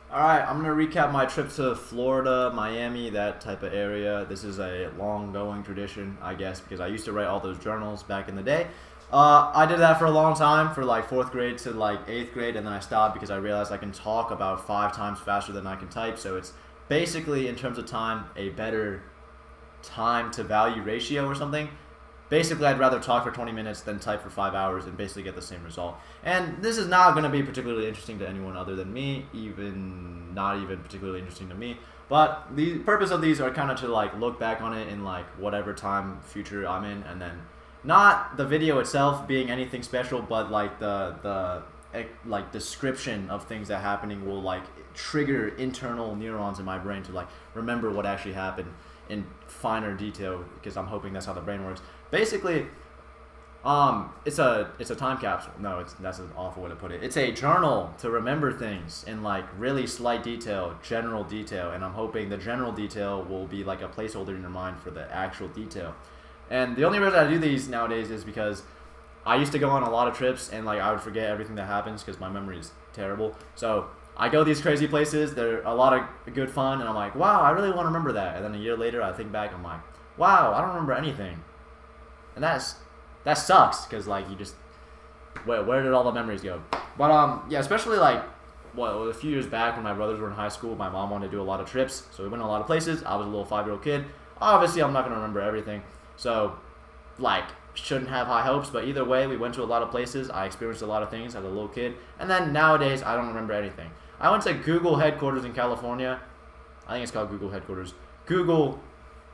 Alright, I'm going to recap my trip to Florida, Miami, that type of area. This is a long-going tradition, I guess, because I used to write all those journals back in the day. I did that for a long time, for like 4th grade to like 8th grade, and then I stopped because I realized I can talk about 5 times faster than I can type, so it's basically, in terms of time, a better time to value ratio or something. Basically, I'd rather talk for 20 minutes than type for 5 hours and basically get the same result. And this is not going to be particularly interesting to anyone other than me, not even particularly interesting to me. But the purpose of these are kind of to like look back on it in like whatever time future I'm in, and then not the video itself being anything special, but like the like description of things that happening will like trigger internal neurons in my brain to like remember what actually happened in finer detail, because I'm hoping that's how the brain works. Basically, it's a time capsule. No, that's an awful way to put it. It's a journal to remember things in like really slight detail, general detail, and I'm hoping the general detail will be like a placeholder in your mind for the actual detail. And the only reason I do these nowadays is because I used to go on a lot of trips and like I would forget everything that happens because my memory is terrible. So I go these crazy places. They're a lot of good fun, and I'm like, wow, I really want to remember that. And then a year later, I think back, I'm like, wow, I don't remember anything. And that sucks because like you just where did all the memories go? But yeah, especially like a few years back when my brothers were in high school, my mom wanted to do a lot of trips, so we went to a lot of places. I was a little 5-year-old kid. Obviously, I'm not gonna remember everything, so like shouldn't have high hopes. But either way, we went to a lot of places. I experienced a lot of things as a little kid, and then nowadays I don't remember anything. I went to Google headquarters in California. I think it's called Google headquarters. Google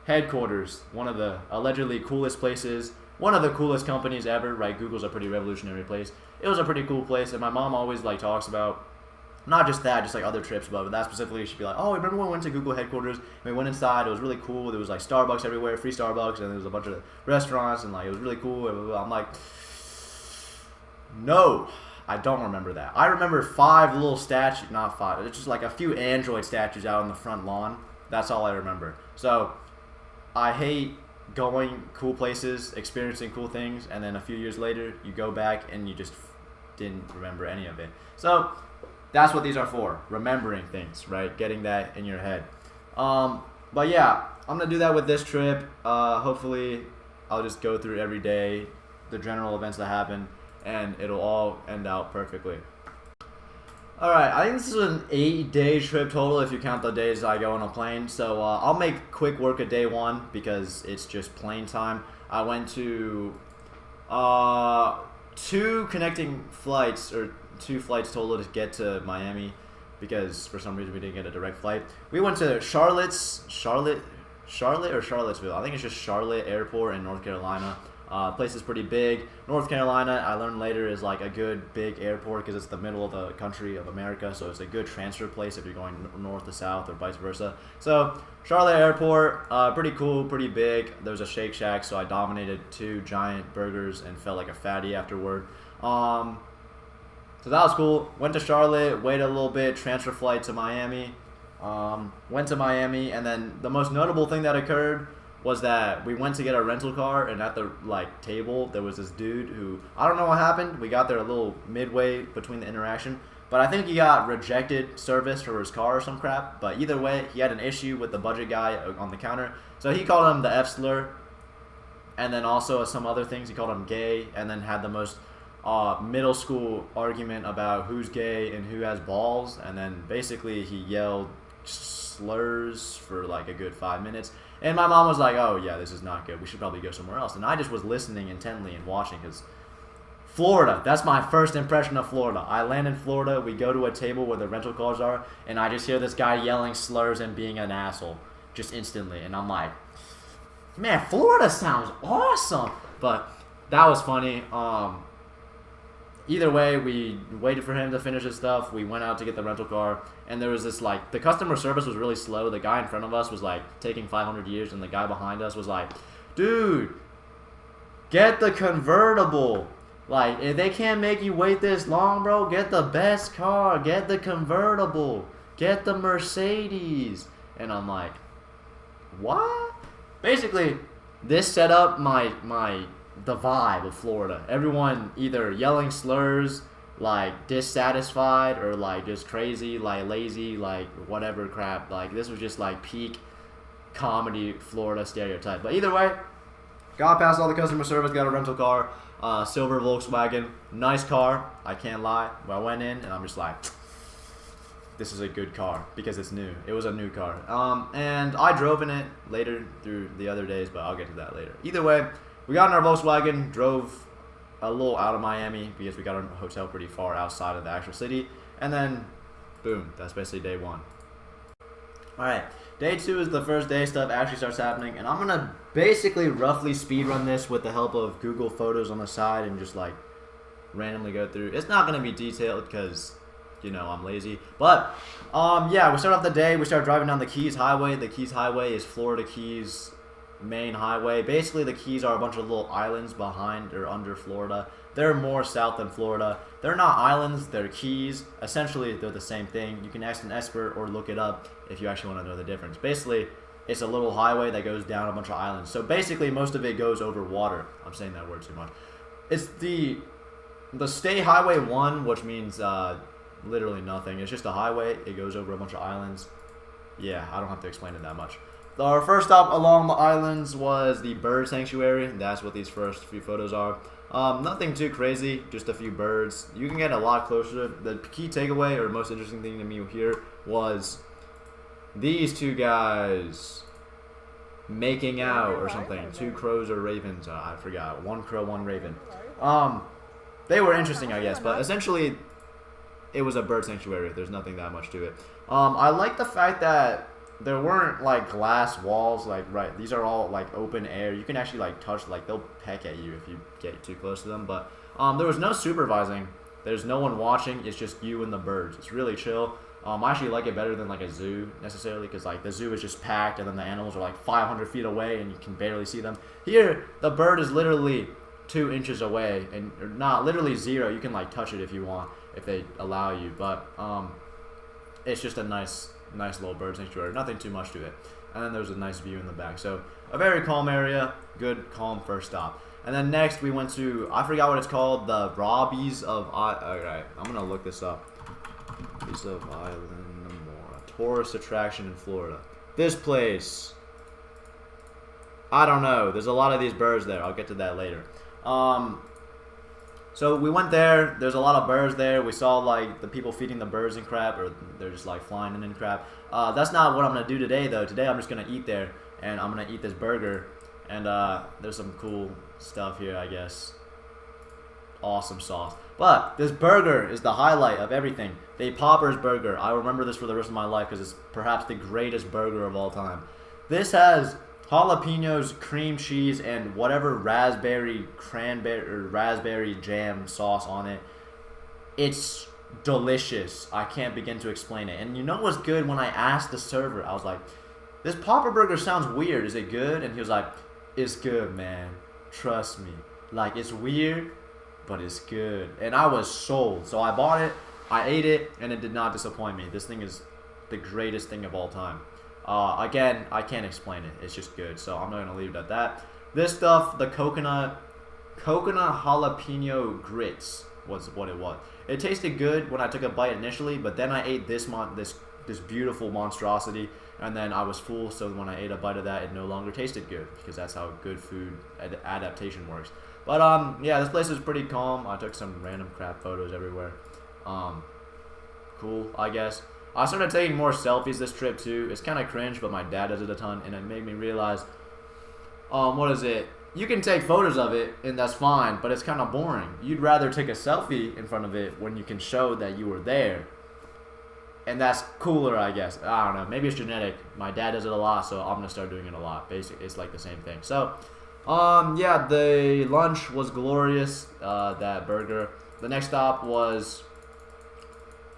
headquarters, one of the allegedly coolest places, one of the coolest companies ever, right? Google's a pretty revolutionary place. It was a pretty cool place, and my mom always like talks about not just that, just like other trips, but that specifically, she'd be like, oh, remember when we went to Google headquarters and we went inside, it was really cool, there was like Starbucks everywhere, free Starbucks, and there was a bunch of restaurants, and like it was really cool. I'm like, no, I don't remember that. I remember 5 little statues, not 5, it's just like a few Android statues out on the front lawn. That's all I remember. So I hate going cool places, experiencing cool things, and then a few years later you go back and you just didn't remember any of it. So that's what these are for, remembering things, right? Getting that in your head. But yeah, I'm gonna do that with this trip. Hopefully I'll just go through every day the general events that happen, and it'll all end out perfectly. Alright, I think this is an 8-day trip total if you count the days I go on a plane. So I'll make quick work of day 1 because it's just plane time. I went to 2 connecting flights, or 2 flights total to get to Miami, because for some reason we didn't get a direct flight. We went to Charlotte or Charlottesville. I think it's just Charlotte Airport in North Carolina. Place is pretty big. North Carolina, I learned later, is like a good big airport because it's the middle of the country of America, so it's a good transfer place if you're going north to south or vice versa. So Charlotte Airport, pretty cool, pretty big. There was a Shake Shack, so I dominated 2 giant burgers and felt like a fatty afterward. So that was cool. Went to Charlotte, waited a little bit, transfer flight to Miami. Went to Miami, and then the most notable thing that occurred was that we went to get a rental car, and at the like table there was this dude who, I don't know what happened. We got there a little midway between the interaction, but I think he got rejected service for his car or some crap. But either way, he had an issue with the budget guy on the counter, so he called him the F slur, and then also some other things. He called him gay, and then had the most middle school argument about who's gay and who has balls, and then basically he yelled slurs for like a good 5 minutes. And my mom was like, oh yeah, this is not good, we should probably go somewhere else. And I just was listening intently and watching, because Florida, that's my first impression of Florida. I land in Florida, we go to a table where the rental cars are, and I just hear this guy yelling slurs and being an asshole just instantly, and I'm like, man, Florida sounds awesome. But that was funny. Either way, we waited for him to finish his stuff. We went out to get the rental car, and there was this like, the customer service was really slow. The guy in front of us was like taking 500 years, and the guy behind us was like, dude, get the convertible. Like, if they can't make you wait this long, bro, get the best car. Get the convertible. Get the Mercedes. And I'm like, what? Basically, this set up the vibe of Florida. Everyone either yelling slurs, like dissatisfied or like just crazy, like lazy, like whatever crap. Like this was just like peak comedy Florida stereotype. But either way, got past all the customer service, got a rental car, silver Volkswagen, nice car. I can't lie. But I went in and I'm just like, this is a good car because it's new. It was a new car. And I drove in it later through the other days, but I'll get to that later. Either way, we got in our Volkswagen, drove a little out of Miami because we got a hotel pretty far outside of the actual city. And then, boom, that's basically day one. Alright, day two is the first day stuff actually starts happening. And I'm going to basically roughly speed run this with the help of Google Photos on the side and just like randomly go through. It's not going to be detailed because, you know, I'm lazy. But, yeah, we start off the day. We start driving down the Keys Highway. The Keys Highway is Florida Keys main highway. Basically, the Keys are a bunch of little islands behind or under Florida. They're more south than Florida. They're not islands, they're keys. Essentially, they're the same thing. You can ask an expert or look it up if you actually want to know the difference. Basically, it's a little highway that goes down a bunch of islands. So basically, most of it goes over water. I'm saying that word too much. It's the State Highway 1, which means literally nothing. It's just a highway. It goes over a bunch of islands. Yeah, I don't have to explain it that much. Our first stop along the islands was the bird sanctuary. That's what these first few photos are. Nothing too crazy, just a few birds. You can get a lot closer. The key takeaway, or most interesting thing to me here, was these two guys making out or something. Two crows or ravens, I forgot. One crow, one raven. They were interesting, I guess, but essentially it was a bird sanctuary. There's nothing that much to it. I like the fact that there weren't like glass walls, like these are all like open air. You can actually like touch, like they'll peck at you if you get too close to them. But there was no supervising. There's no one watching. It's just you and the birds. It's really chill. I actually like it better than like a zoo necessarily, because like the zoo is just packed and then the animals are like 500 feet away and you can barely see them. Here, the bird is literally 2 inches away, and not literally 0. You can like touch it if you want, if they allow you. But it's just a nice little bird sanctuary. Nothing too much to it. And then there's a nice view in the back. So a very calm area. Good, calm first stop. And then next we went to, I forgot what it's called, the Robbies of Alright, I'm going to look this up. Robbies of Island Namora. Tourist attraction in Florida. This place, I don't know. There's a lot of these birds there. I'll get to that later. So we went there. There's a lot of birds there. We saw like the people feeding the birds and crap, or they're just like flying in and crap. That's not what I'm gonna do today though. Today I'm just gonna eat there, and I'm gonna eat this burger. And there's some cool stuff here, I guess. Awesome sauce. But this burger is the highlight of everything. The Popper's burger. I remember this for the rest of my life because it's perhaps the greatest burger of all time. This has jalapenos, cream cheese, and whatever raspberry, cranberry, or raspberry jam sauce on it. It's delicious. I can't begin to explain it. And you know what's good? When I asked the server, I was like, this Popper burger sounds weird. Is it good? And he was like, it's good, man. Trust me. Like, it's weird, but it's good. And I was sold. So I bought it, I ate it, and it did not disappoint me. This thing is the greatest thing of all time. Again, I can't explain it. It's just good. So I'm not going to leave it at that. This stuff, the coconut jalapeno grits was what it was. It tasted good when I took a bite initially, but then I ate this beautiful monstrosity, and then I was full, so when I ate a bite of that, it no longer tasted good, because that's how good food adaptation works. But yeah, this place is pretty calm. I took some random crap photos everywhere. Cool, I guess. I started taking more selfies this trip too. It's kind of cringe, but my dad does it a ton, and it made me realize, what is it? You can take photos of it, and that's fine, but it's kind of boring. You'd rather take a selfie in front of it when you can show that you were there. And that's cooler, I guess. I don't know. Maybe it's genetic. My dad does it a lot, so I'm going to start doing it a lot. Basically, it's like the same thing. So, yeah, the lunch was glorious, that burger. The next stop was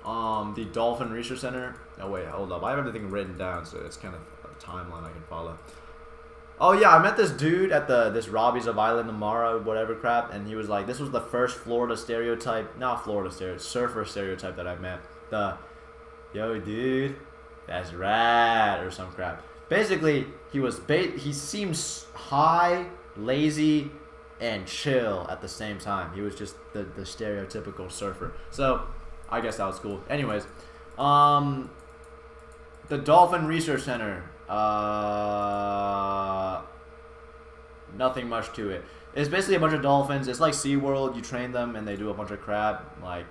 the Dolphin Research Center. Oh, wait, hold up. I have everything written down, so it's kind of a timeline I can follow. Oh, yeah, I met this dude at this Robbies of Island Namora, whatever crap, and he was like, this was the first Florida stereotype, not Florida stereotype, surfer stereotype that I met. Yo, dude, that's rad, or some crap. Basically, he seems high, lazy, and chill at the same time. He was just the stereotypical surfer. So I guess that was cool. Anyways, the Dolphin Research Center. Nothing much to it. It's basically a bunch of dolphins. It's like SeaWorld. You train them and they do a bunch of crap. Like,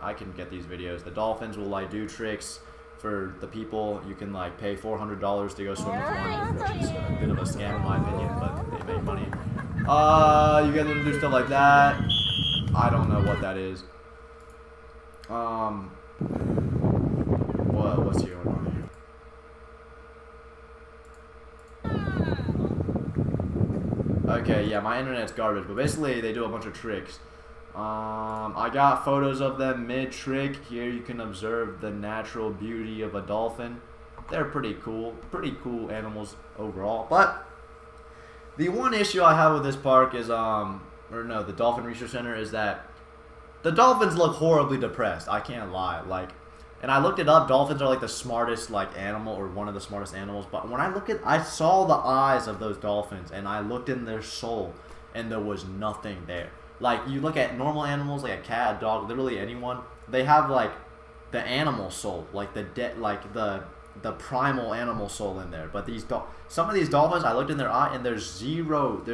I can get these videos. The dolphins will like do tricks for the people. You can like pay $400 to go swim with one, which is a bit of a scam in my opinion, but they make money. You get them to do stuff like that. I don't know what that is. What's going on here? Okay, yeah, my internet's garbage, but basically they do a bunch of tricks. I got photos of them mid-trick. Here you can observe the natural beauty of a dolphin. They're pretty cool animals overall. But the one issue I have with this park is, the Dolphin Research Center, is that the dolphins look horribly depressed. I can't lie. Like, and I looked it up. Dolphins are like the smartest animal, or one of the smartest animals. But when I saw the eyes of those dolphins, and I looked in their soul, and there was nothing there. Like, you look at normal animals, like a cat, a dog, literally anyone. They have like the animal soul, like the primal animal soul in there. But some of these dolphins, I looked in their eye, and there's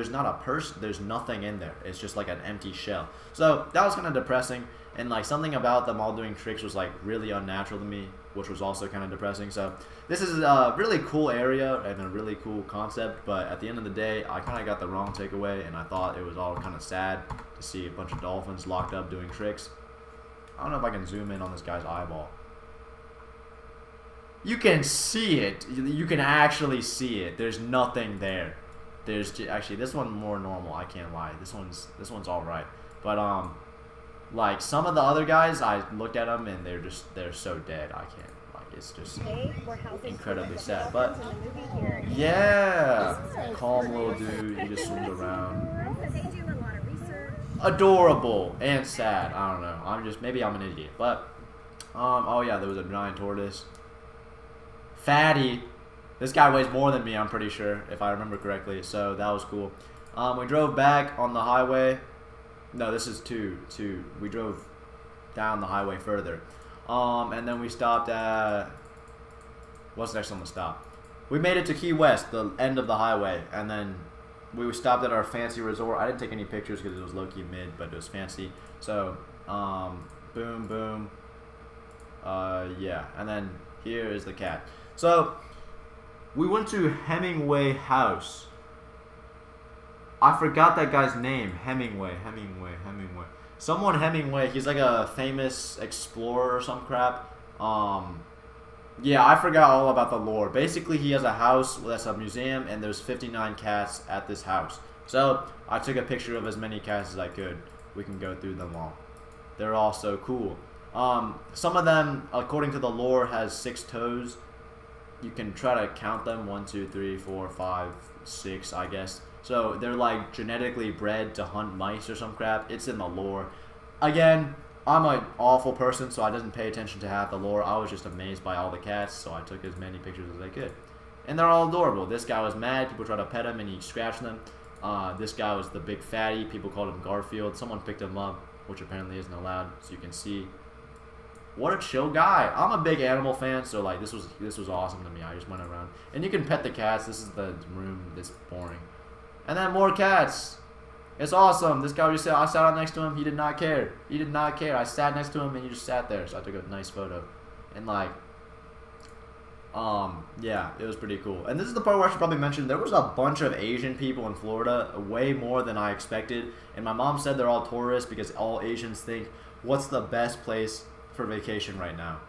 not a person, there's nothing in there. It's just like an empty shell. So that was kind of depressing. And like something about them all doing tricks was like really unnatural to me, which was also kind of depressing. So this is a really cool area and a really cool concept, but at the end of the day, I kind of got the wrong takeaway, and I thought it was all kind of sad to see a bunch of dolphins locked up doing tricks. I don't know if I can zoom in on this guy's eyeball. You can see it. You can actually see it. There's nothing there. Actually, this one's more normal. I can't lie. This one's all right. But like some of the other guys, I looked at them and they're so dead. I can't. Like, it's just incredibly sad. But yeah, calm little dude. He just swims around. Adorable and sad. I don't know. Maybe I'm an idiot. But oh yeah, there was a giant tortoise. Fatty. This guy weighs more than me, I'm pretty sure, if I remember correctly. So that was cool. We drove back on the highway. No, this is two. We drove down the highway further. And then we stopped at... What's next on the stop? We made it to Key West, the end of the highway. And then we stopped at our fancy resort. I didn't take any pictures because it was low-key mid, but it was fancy. So, boom, boom. Yeah. And then here is the cat. So, we went to Hemingway House. I forgot that guy's name. Hemingway. Someone Hemingway. He's like a famous explorer or some crap. Yeah, I forgot all about the lore. Basically, he has a house that's a museum, and there's 59 cats at this house. So, I took a picture of as many cats as I could. We can go through them all. They're all so cool. Some of them, according to the lore, has 6 toes. You can try to count them. 1, 2, 3, 4, 5, 6, I guess. So they're like genetically bred to hunt mice or some crap. It's in the lore. Again, I'm an awful person, so I didn't pay attention to half the lore. I was just amazed by all the cats, so I took as many pictures as I could. And they're all adorable. This guy was mad. People tried to pet him, and he scratched them. This guy was the big fatty. People called him Garfield. Someone picked him up, which apparently isn't allowed, so you can see. What a chill guy. I'm a big animal fan, so like this was awesome to me. I just went around. And you can pet the cats. This is the room that's boring. And then more cats. It's awesome. This guy just said, I sat out next to him. He did not care. He did not care. I sat next to him and he just sat there. So I took a nice photo. And like, yeah, it was pretty cool. And this is the part where I should probably mention there was a bunch of Asian people in Florida, way more than I expected. And my mom said they're all tourists because all Asians think, what's the best place for vacation right now?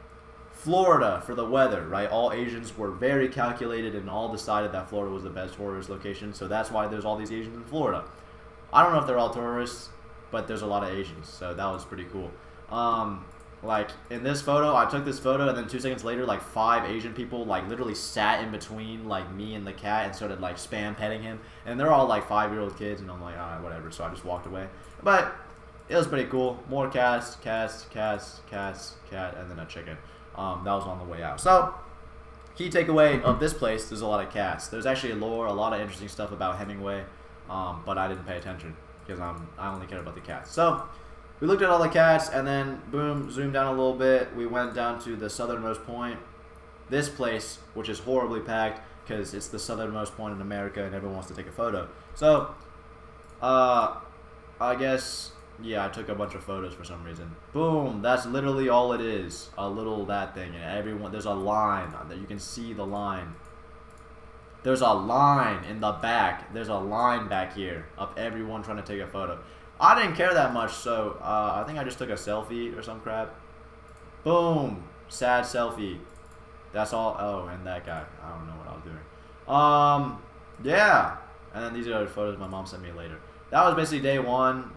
Florida for the weather, right? All Asians were very calculated and all decided that Florida was the best tourist location. So that's why there's all these Asians in Florida. I don't know if they're all tourists, but there's a lot of Asians. So that was pretty cool. Like in this photo, I took this photo and then 2 seconds later, like 5 Asian people like literally sat in between like me and the cat and started like spam petting him. And they're all like 5-year-old kids and I'm like, alright, whatever. So I just walked away. But it was pretty cool. More cats, cat, and then a chicken. That was on the way out. So, key takeaway of this place, there's a lot of cats. There's actually lore, a lot of interesting stuff about Hemingway. but I didn't pay attention because I only care about the cats. So we looked at all the cats, and then boom, zoomed down a little bit. We went down to the southernmost point. This place, which is horribly packed because it's the southernmost point in America, and everyone wants to take a photo. So, I guess, yeah, I took a bunch of photos for some reason. Boom, that's literally all it is. A little that thing, and everyone, there's a line that you can see the line. There's a line in the back. There's a line back here of everyone trying to take a photo. I didn't care that much, so I think I just took a selfie or some crap. Boom, sad selfie. That's all. Oh, and that guy. I don't know what I was doing. Yeah. And then these are the photos my mom sent me later. That was basically day one.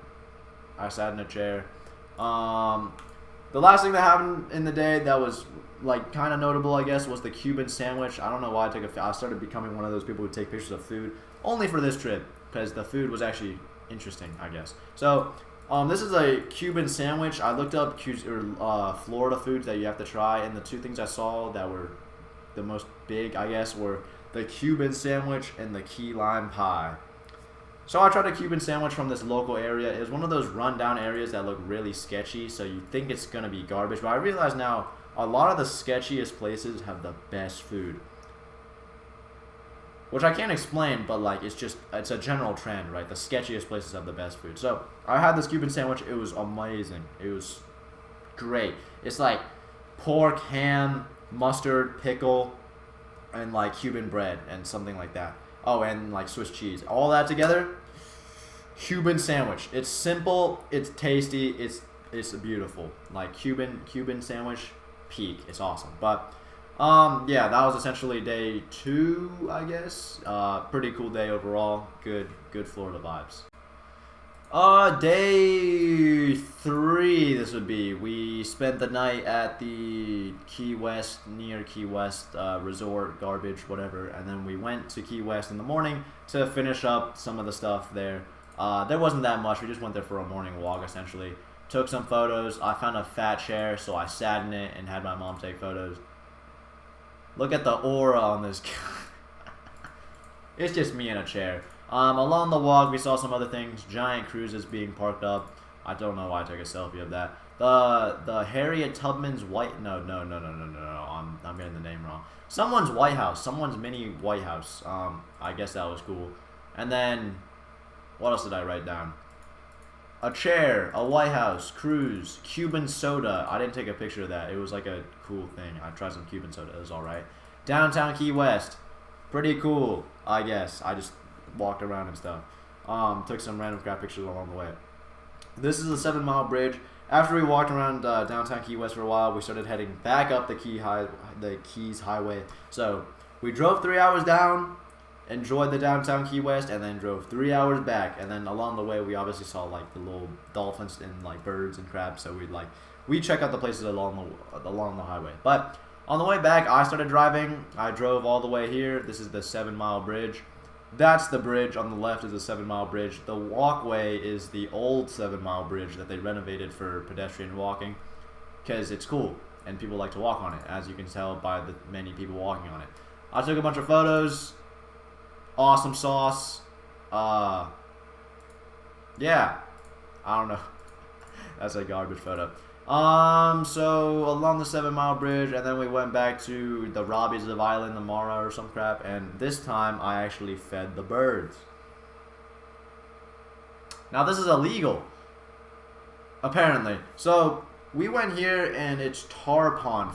I sat in a chair. The last thing that happened in the day that was like kind of notable, I guess, was the Cuban sandwich. I don't know why I started becoming one of those people who take pictures of food only for this trip because the food was actually interesting, I guess. So, this is a Cuban sandwich. I looked up Florida foods that you have to try, and the two things I saw that were the most big, I guess, were the Cuban sandwich and the key lime pie. So I tried a Cuban sandwich from this local area. It was one of those rundown areas that look really sketchy, so you think it's going to be garbage. But I realize now a lot of the sketchiest places have the best food. Which I can't explain, but like it's a general trend, right? The sketchiest places have the best food. So I had this Cuban sandwich. It was amazing. It was great. It's like pork, ham, mustard, pickle, and like Cuban bread and something like that. Oh, and like Swiss cheese. All that together, Cuban sandwich. It's simple. It's tasty. It's beautiful. Like Cuban sandwich, peak. It's awesome. But yeah, that was essentially day 2, I guess. Pretty cool day overall. Good Florida vibes. Day 3, this would be. We spent the night at the near Key West resort, garbage, whatever, and then we went to Key West in the morning to finish up some of the stuff there. There wasn't that much. We just went there for a morning walk, essentially. Took some photos. I found a fat chair, so I sat in it and had my mom take photos. Look at the aura on this guy. It's just me in a chair. Along the walk, we saw some other things. Giant cruises being parked up. I don't know why I took a selfie of that. The Harriet Tubman's White... No. I'm getting the name wrong. Someone's White House. Someone's mini White House. I guess that was cool. And then... What else did I write down? A chair, a White House, cruise, Cuban soda. I didn't take a picture of that. It was like a cool thing. I tried some Cuban soda. It was alright. Downtown Key West. Pretty cool, I guess. I just walked around and stuff. Took some random crap pictures along the way. This is a 7-mile bridge. After we walked around downtown Key West for a while, we started heading back up the Keys Highway. So we drove 3 hours down, enjoyed the downtown Key West, and then drove 3 hours back. And then along the way, we obviously saw like the little dolphins and like birds and crabs. So we check out the places along the highway. But on the way back, I started driving. I drove all the way here. This is the 7-mile bridge. That's the bridge. On the left is the 7-mile bridge. The walkway is the old 7-mile bridge that they renovated for pedestrian walking because it's cool and people like to walk on it, as you can tell by the many people walking on it. I took a bunch of photos. Awesome sauce. Yeah. I don't know. That's a garbage photo. So along the 7-mile bridge, and then we went back to the Robbies of Island, the Mara or some crap, and this time I actually fed the birds. Now this is illegal, apparently. So we went here, and it's tarpon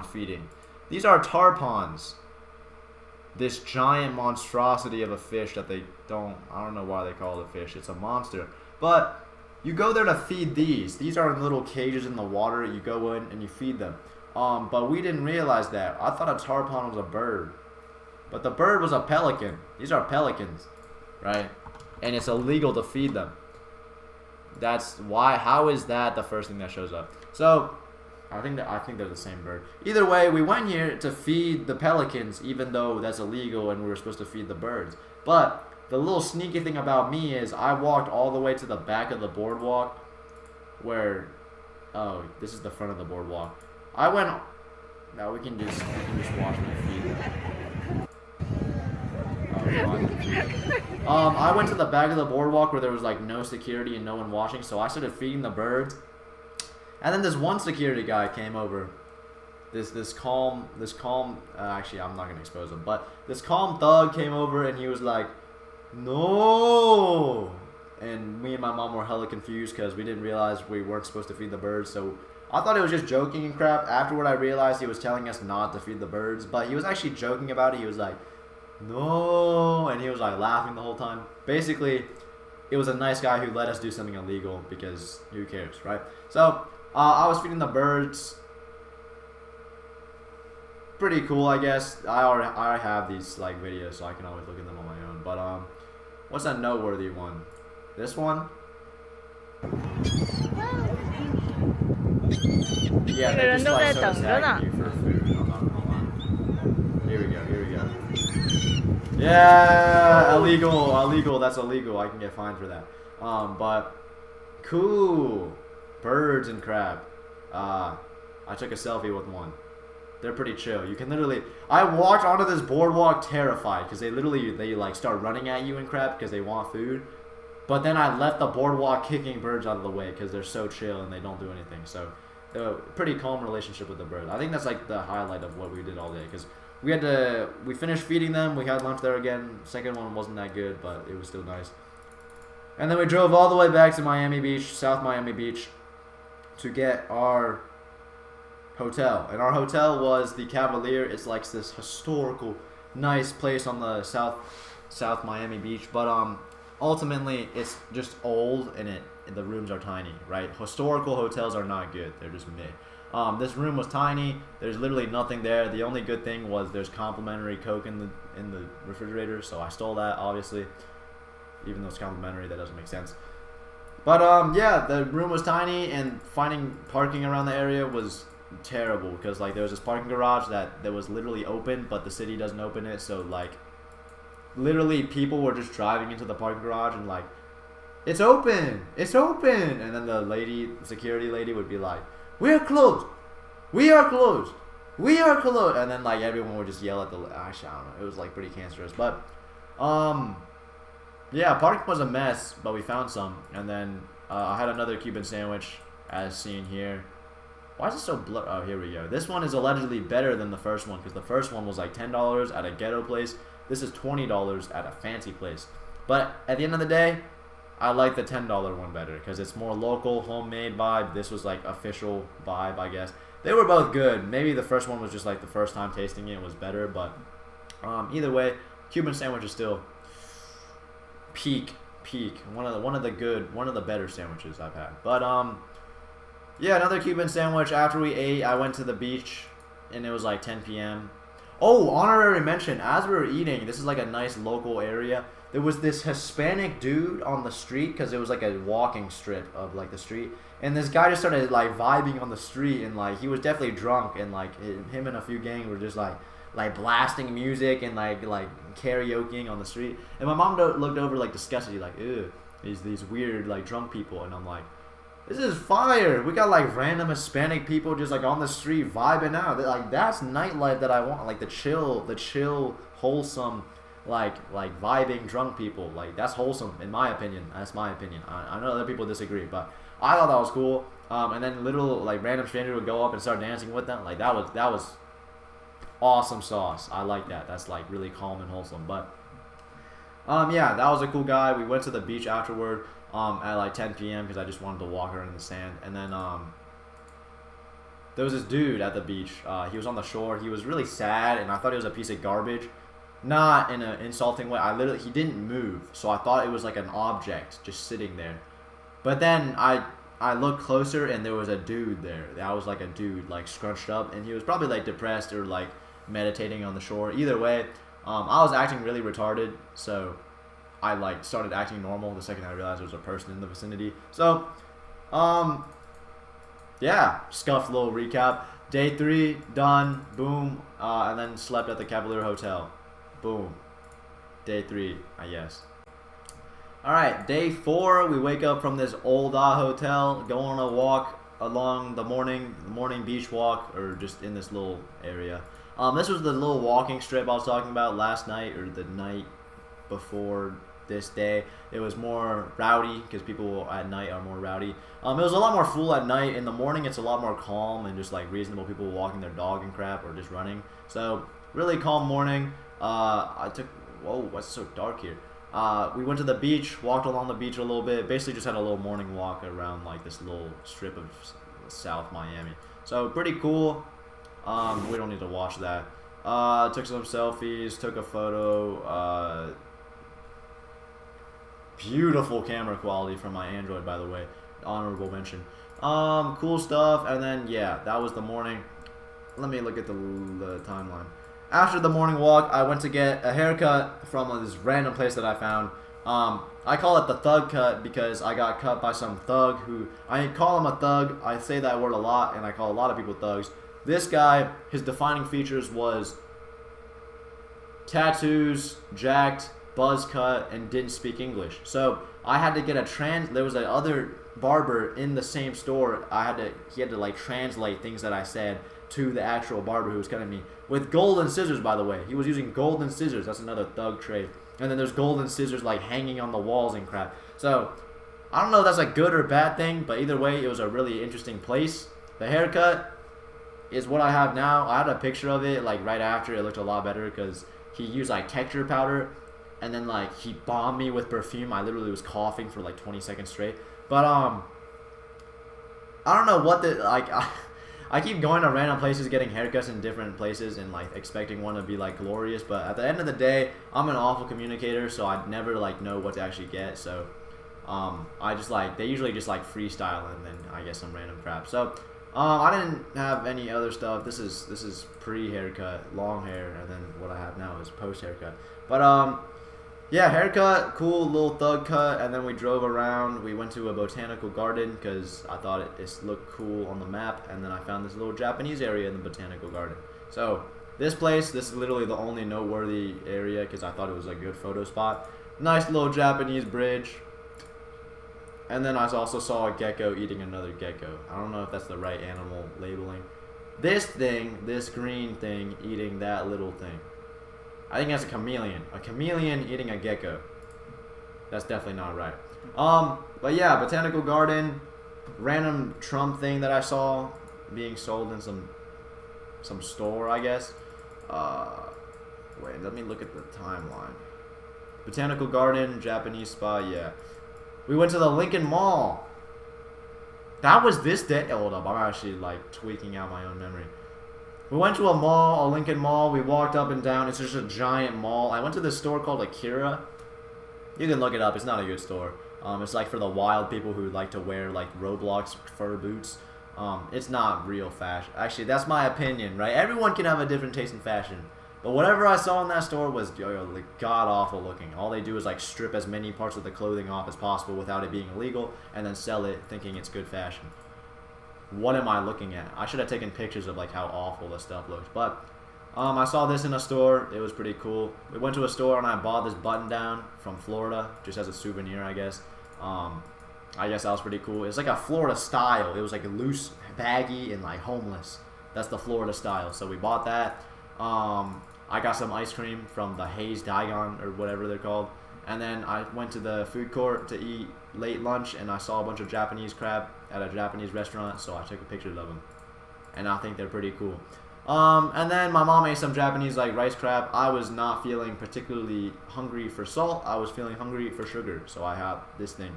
feeding. These are tarpons. This giant monstrosity of a fish that I don't know why they call it a fish. It's a monster. But you go there to feed these. These are in little cages in the water. You go in and you feed them. But we didn't realize that. I thought a tarpon was a bird. But the bird was a pelican. These are pelicans, right? And it's illegal to feed them. That's why. How is that the first thing that shows up? So I think they're the same bird. Either way, we went here to feed the pelicans, even though that's illegal and we were supposed to feed the birds. But the little sneaky thing about me is I walked all the way to the back of the boardwalk where... Oh, this is the front of the boardwalk. I went... Now we can just watch me feed them. I'm confused. I went to the back of the boardwalk where there was like no security and no one watching, so I started feeding the birds. And then this one security guy came over. This calm actually I'm not gonna expose him, but this calm thug came over and he was like, no. And me and my mom were hella confused because we didn't realize we weren't supposed to feed the birds. So I thought it was just joking and crap. Afterward, I realized he was telling us not to feed the birds, but he was actually joking about it. He was like, no, and he was like laughing the whole time. Basically, it was a nice guy who let us do something illegal because who cares, right? So I was feeding the birds. Pretty cool, I guess. I have these like videos, so I can always look at them on my own. But what's that noteworthy one? This one? Yeah, they're just like so tagging you for food. Here we go. Yeah, illegal. That's illegal. I can get fined for that. But cool. Birds and crab. I took a selfie with one. They're pretty chill. You can literally... I walked onto this boardwalk terrified because they like start running at you and crap because they want food. But then I left the boardwalk kicking birds out of the way because they're so chill and they don't do anything. So, pretty calm relationship with the birds. I think that's like the highlight of what we did all day because we finished feeding them. We had lunch there again. Second one wasn't that good, but it was still nice. And then we drove all the way back to Miami Beach, South Miami Beach, to get our hotel. And our hotel was the Cavalier. It's like this historical, nice place on the South Miami Beach. But ultimately, it's just old and the rooms are tiny, right? Historical hotels are not good. They're just mid. This room was tiny. There's literally nothing there. The only good thing was there's complimentary Coke in the refrigerator, so I stole that, obviously. Even though it's complimentary, that doesn't make sense. But yeah, the room was tiny, and finding parking around the area was terrible because like there was this parking garage that was literally open, but the city doesn't open it, so like literally people were just driving into the parking garage and like, it's open, and then the security lady would be like, we are closed, and then like everyone would just yell at actually I don't know, it was like pretty cancerous. But yeah, parking was a mess, but we found some. And then I had another Cuban sandwich as seen here. Why is it so blurry? Oh, here we go. This one is allegedly better than the first one because the first one was like $10 at a ghetto place. This is $20 at a fancy place. But at the end of the day, I like the $10 one better because it's more local, homemade vibe. This was like official vibe, I guess. They were both good. Maybe the first one was just like the first time tasting it was better, but either way, Cuban sandwich is still peak. One of the better sandwiches I've had. But yeah, another Cuban sandwich. After we ate, I went to the beach, and it was like 10 p.m. Oh, honorary mention. As we were eating, this is like a nice local area. There was this Hispanic dude on the street because it was like a walking strip of like the street, and this guy just started like vibing on the street, and like he was definitely drunk, and like him and a few gang were just like blasting music and like karaokeing on the street. And my mom looked over like disgusted, like, ew, these weird like drunk people, and I'm like, this is fire. We got like random Hispanic people just like on the street vibing out. Like that's nightlife that I want. Like the chill, wholesome, like vibing drunk people. Like that's wholesome in my opinion. That's my opinion. I know other people disagree, but I thought that was cool. And then little like random strangers would go up and start dancing with them. Like that was awesome sauce. I like that. That's like really calm and wholesome. But yeah, that was a cool guy. We went to the beach afterward. At like 10 p.m. because I just wanted to walk around in the sand. And then there was this dude at the beach. He was on the shore. He was really sad, and I thought he was a piece of garbage. Not in an insulting way. He didn't move, so I thought it was like an object just sitting there. But then I looked closer, and there was a dude there. That was like a dude like scrunched up, and he was probably like depressed or like meditating on the shore. Either way, I was acting really retarded, so I like started acting normal the second I realized there was a person in the vicinity. So, yeah, scuffed little recap. Day 3 done, boom, and then slept at the Cavalier Hotel, boom. Day 3, I guess. All right, day 4, we wake up from this old hotel, go on a walk along the morning beach walk, or just in this little area. This was the little walking strip I was talking about last night, or the night before this day. It was more rowdy because people at night are more rowdy. It was a lot more full at night. In the morning, it's a lot more calm and just like reasonable people walking their dog and crap or just running. So really calm morning. I took, whoa, what's so dark here? We went to the beach, walked along the beach a little bit. Basically, just had a little morning walk around like this little strip of South Miami. So pretty cool. We don't need to watch that. Took some selfies, took a photo. Beautiful camera quality from my Android, by the way. Honorable mention. Cool stuff. And then, yeah, that was the morning. Let me look at the timeline. After the morning walk, I went to get a haircut from this random place that I found. I call it the thug cut because I got cut by some thug who, I call him a thug. I say that word a lot, and I call a lot of people thugs. This guy, his defining features was tattoos, jacked, buzz cut, and didn't speak English. So I had to get there was another barber in the same store. He had to like translate things that I said to the actual barber who was cutting me with golden scissors, by the way. He was using golden scissors. That's another thug trait. And then there's golden scissors like hanging on the walls and crap. So I don't know if that's a good or bad thing, but either way, it was a really interesting place. The haircut is what I have now. I had a picture of it like right after. It looked a lot better because he used like texture powder, and then like he bombed me with perfume. I literally was coughing for like 20 seconds straight. But I don't know what the like. I keep going to random places, getting haircuts in different places, and like expecting one to be like glorious. But at the end of the day, I'm an awful communicator, so I never like know what to actually get. So I just like, they usually just like freestyle and then I get some random crap. So I didn't have any other stuff. This is pre-haircut, long hair, and then what I have now is post-haircut. But yeah, haircut, cool little thug cut, and then we drove around. We went to a botanical garden because I thought it looked cool on the map, and then I found this little Japanese area in the botanical garden. So this is literally the only noteworthy area because I thought it was a good photo spot. Nice little Japanese bridge. And then I also saw a gecko eating another gecko. I don't know if that's the right animal labeling. This green thing eating that little thing. I think that's a chameleon. A chameleon eating a gecko. That's definitely not right. But yeah, botanical garden, random Trump thing that I saw being sold in some store, I guess. Wait, let me look at the timeline. Botanical garden, Japanese spa, yeah. We went to the Lincoln Mall. That was this day. Hold up, I'm actually like tweaking out my own memory. We went to a Lincoln Mall. We walked up and down. It's just a giant mall. I went to this store called Akira. You can look it up. It's not a good store. It's like for the wild people who like to wear like Roblox fur boots. It's not real fashion. Actually, that's my opinion, right? Everyone can have a different taste in fashion. But whatever I saw in that store was like god-awful looking. All they do is like strip as many parts of the clothing off as possible without it being illegal and then sell it thinking it's good fashion. What am I looking at? I should have taken pictures of like how awful this stuff looks. But I saw this in a store. It was pretty cool. We went to a store and I bought this button down from Florida just as a souvenir, I guess. I guess that was pretty cool. It's like a Florida style. It was like loose, baggy, and like homeless. That's the Florida style. So we bought that. I got some ice cream from the Hayes Daigon or whatever they're called. And then I went to the food court to eat late lunch, and I saw a bunch of Japanese crab at a Japanese restaurant, so I took a picture of them. And I think they're pretty cool. And then my mom ate some Japanese like rice crab. I was not feeling particularly hungry for salt. I was feeling hungry for sugar, so I had this thing.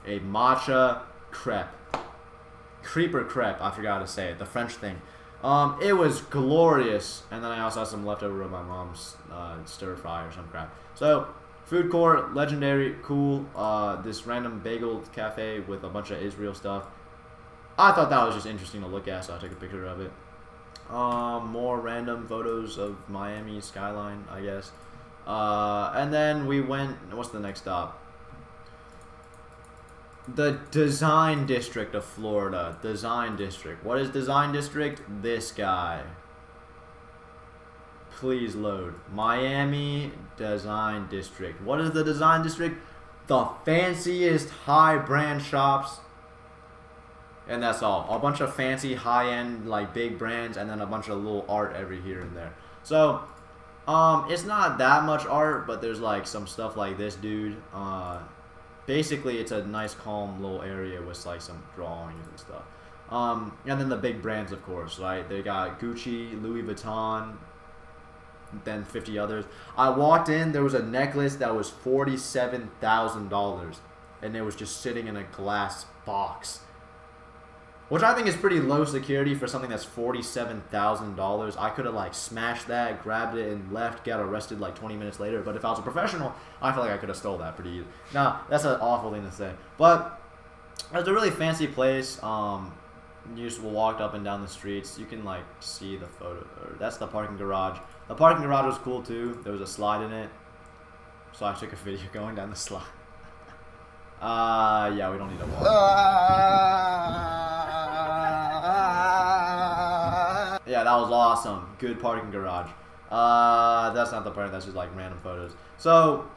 A matcha crepe. Creeper crepe, I forgot to say it, the French thing. It was glorious. And then I also had some leftover of my mom's stir fry or some crap. So food court, legendary, cool. This random bagel cafe with a bunch of Israel stuff. I thought that was just interesting to look at, so I took a picture of it. More random photos of Miami skyline, I guess. And then we went, what's the next stop? The Design District of Florida. Design District. What is Design District? This guy. Please load. Miami Design District. What is the Design District? The fanciest high brand shops. And that's all. A bunch of fancy high end like big brands and then a bunch of little art every here and there. So It's not that much art, but there's like some stuff like this dude. Basically, it's a nice, calm little area with like some drawings and stuff. And then the big brands, of course, right? They got Gucci, Louis Vuitton, then 50 others. I walked in, there was a necklace that was $47,000, and it was just sitting in a glass box, which I think is pretty low security for something that's $47,000. I could have like smashed that, grabbed it, and left, got arrested like 20 minutes later. But if I was a professional, I feel like I could have stole that pretty easy. Now, that's an awful thing to say. But it's a really fancy place. You just walked up and down the streets. You can like see the photo. Or that's the parking garage. The parking garage was cool too. There was a slide in it, so I took a video going down the slide. Yeah, we don't need to walk. Yeah, that was awesome. Good parking garage. That's not the part. That's just like random photos. So,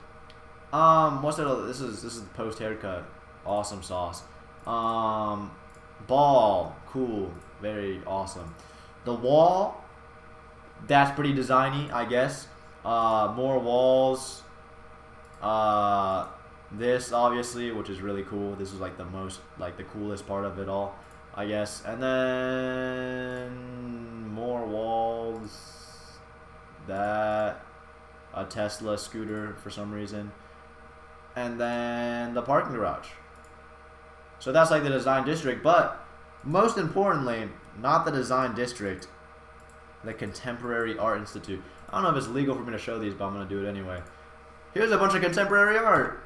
what's it? This is the post haircut. Awesome sauce. Ball, cool, very awesome. The wall, that's pretty designy, I guess. More walls. This obviously, which is really cool. This is like the coolest part of it all, I guess. And then more walls. That, a Tesla scooter for some reason, and then the parking garage. So that's like the design district, but most importantly, not the design district, the Contemporary Art Institute. I don't know if it's legal for me to show these, but I'm gonna do it anyway. Here's a bunch of contemporary art.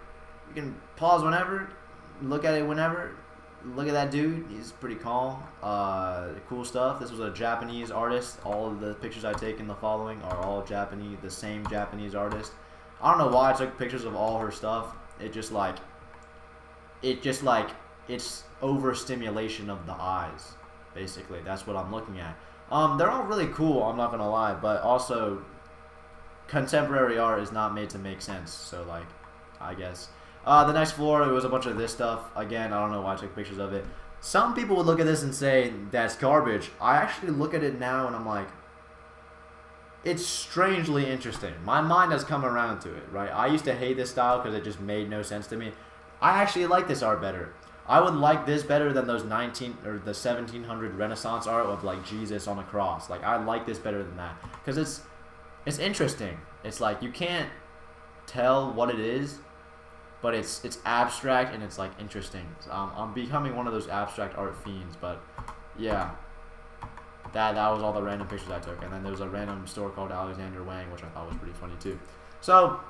You can pause whenever, look at it whenever. Look at that dude, he's pretty calm. Cool stuff. This was a Japanese artist. All of the pictures I take in the following are all Japanese, the same Japanese artist. I don't know why I took pictures of all her stuff. It's overstimulation of the eyes, basically. That's what I'm looking at. They're all really cool, I'm not gonna lie, but also contemporary art is not made to make sense, so like, I guess. The next floor, it was a bunch of this stuff. Again, I don't know why I took pictures of it. Some people would look at this and say, that's garbage. I actually look at it now and I'm like, it's strangely interesting. My mind has come around to it, right? I used to hate this style because it just made no sense to me. I actually like this art better. I would like this better than those the 1700 Renaissance art of like Jesus on a cross. Like, I like this better than that because it's interesting. It's like you can't tell what it is, but it's abstract and it's like interesting. I'm becoming one of those abstract art fiends. But yeah, that was all the random pictures I took. And then there was a random store called Alexander Wang, which I thought was pretty funny too. So,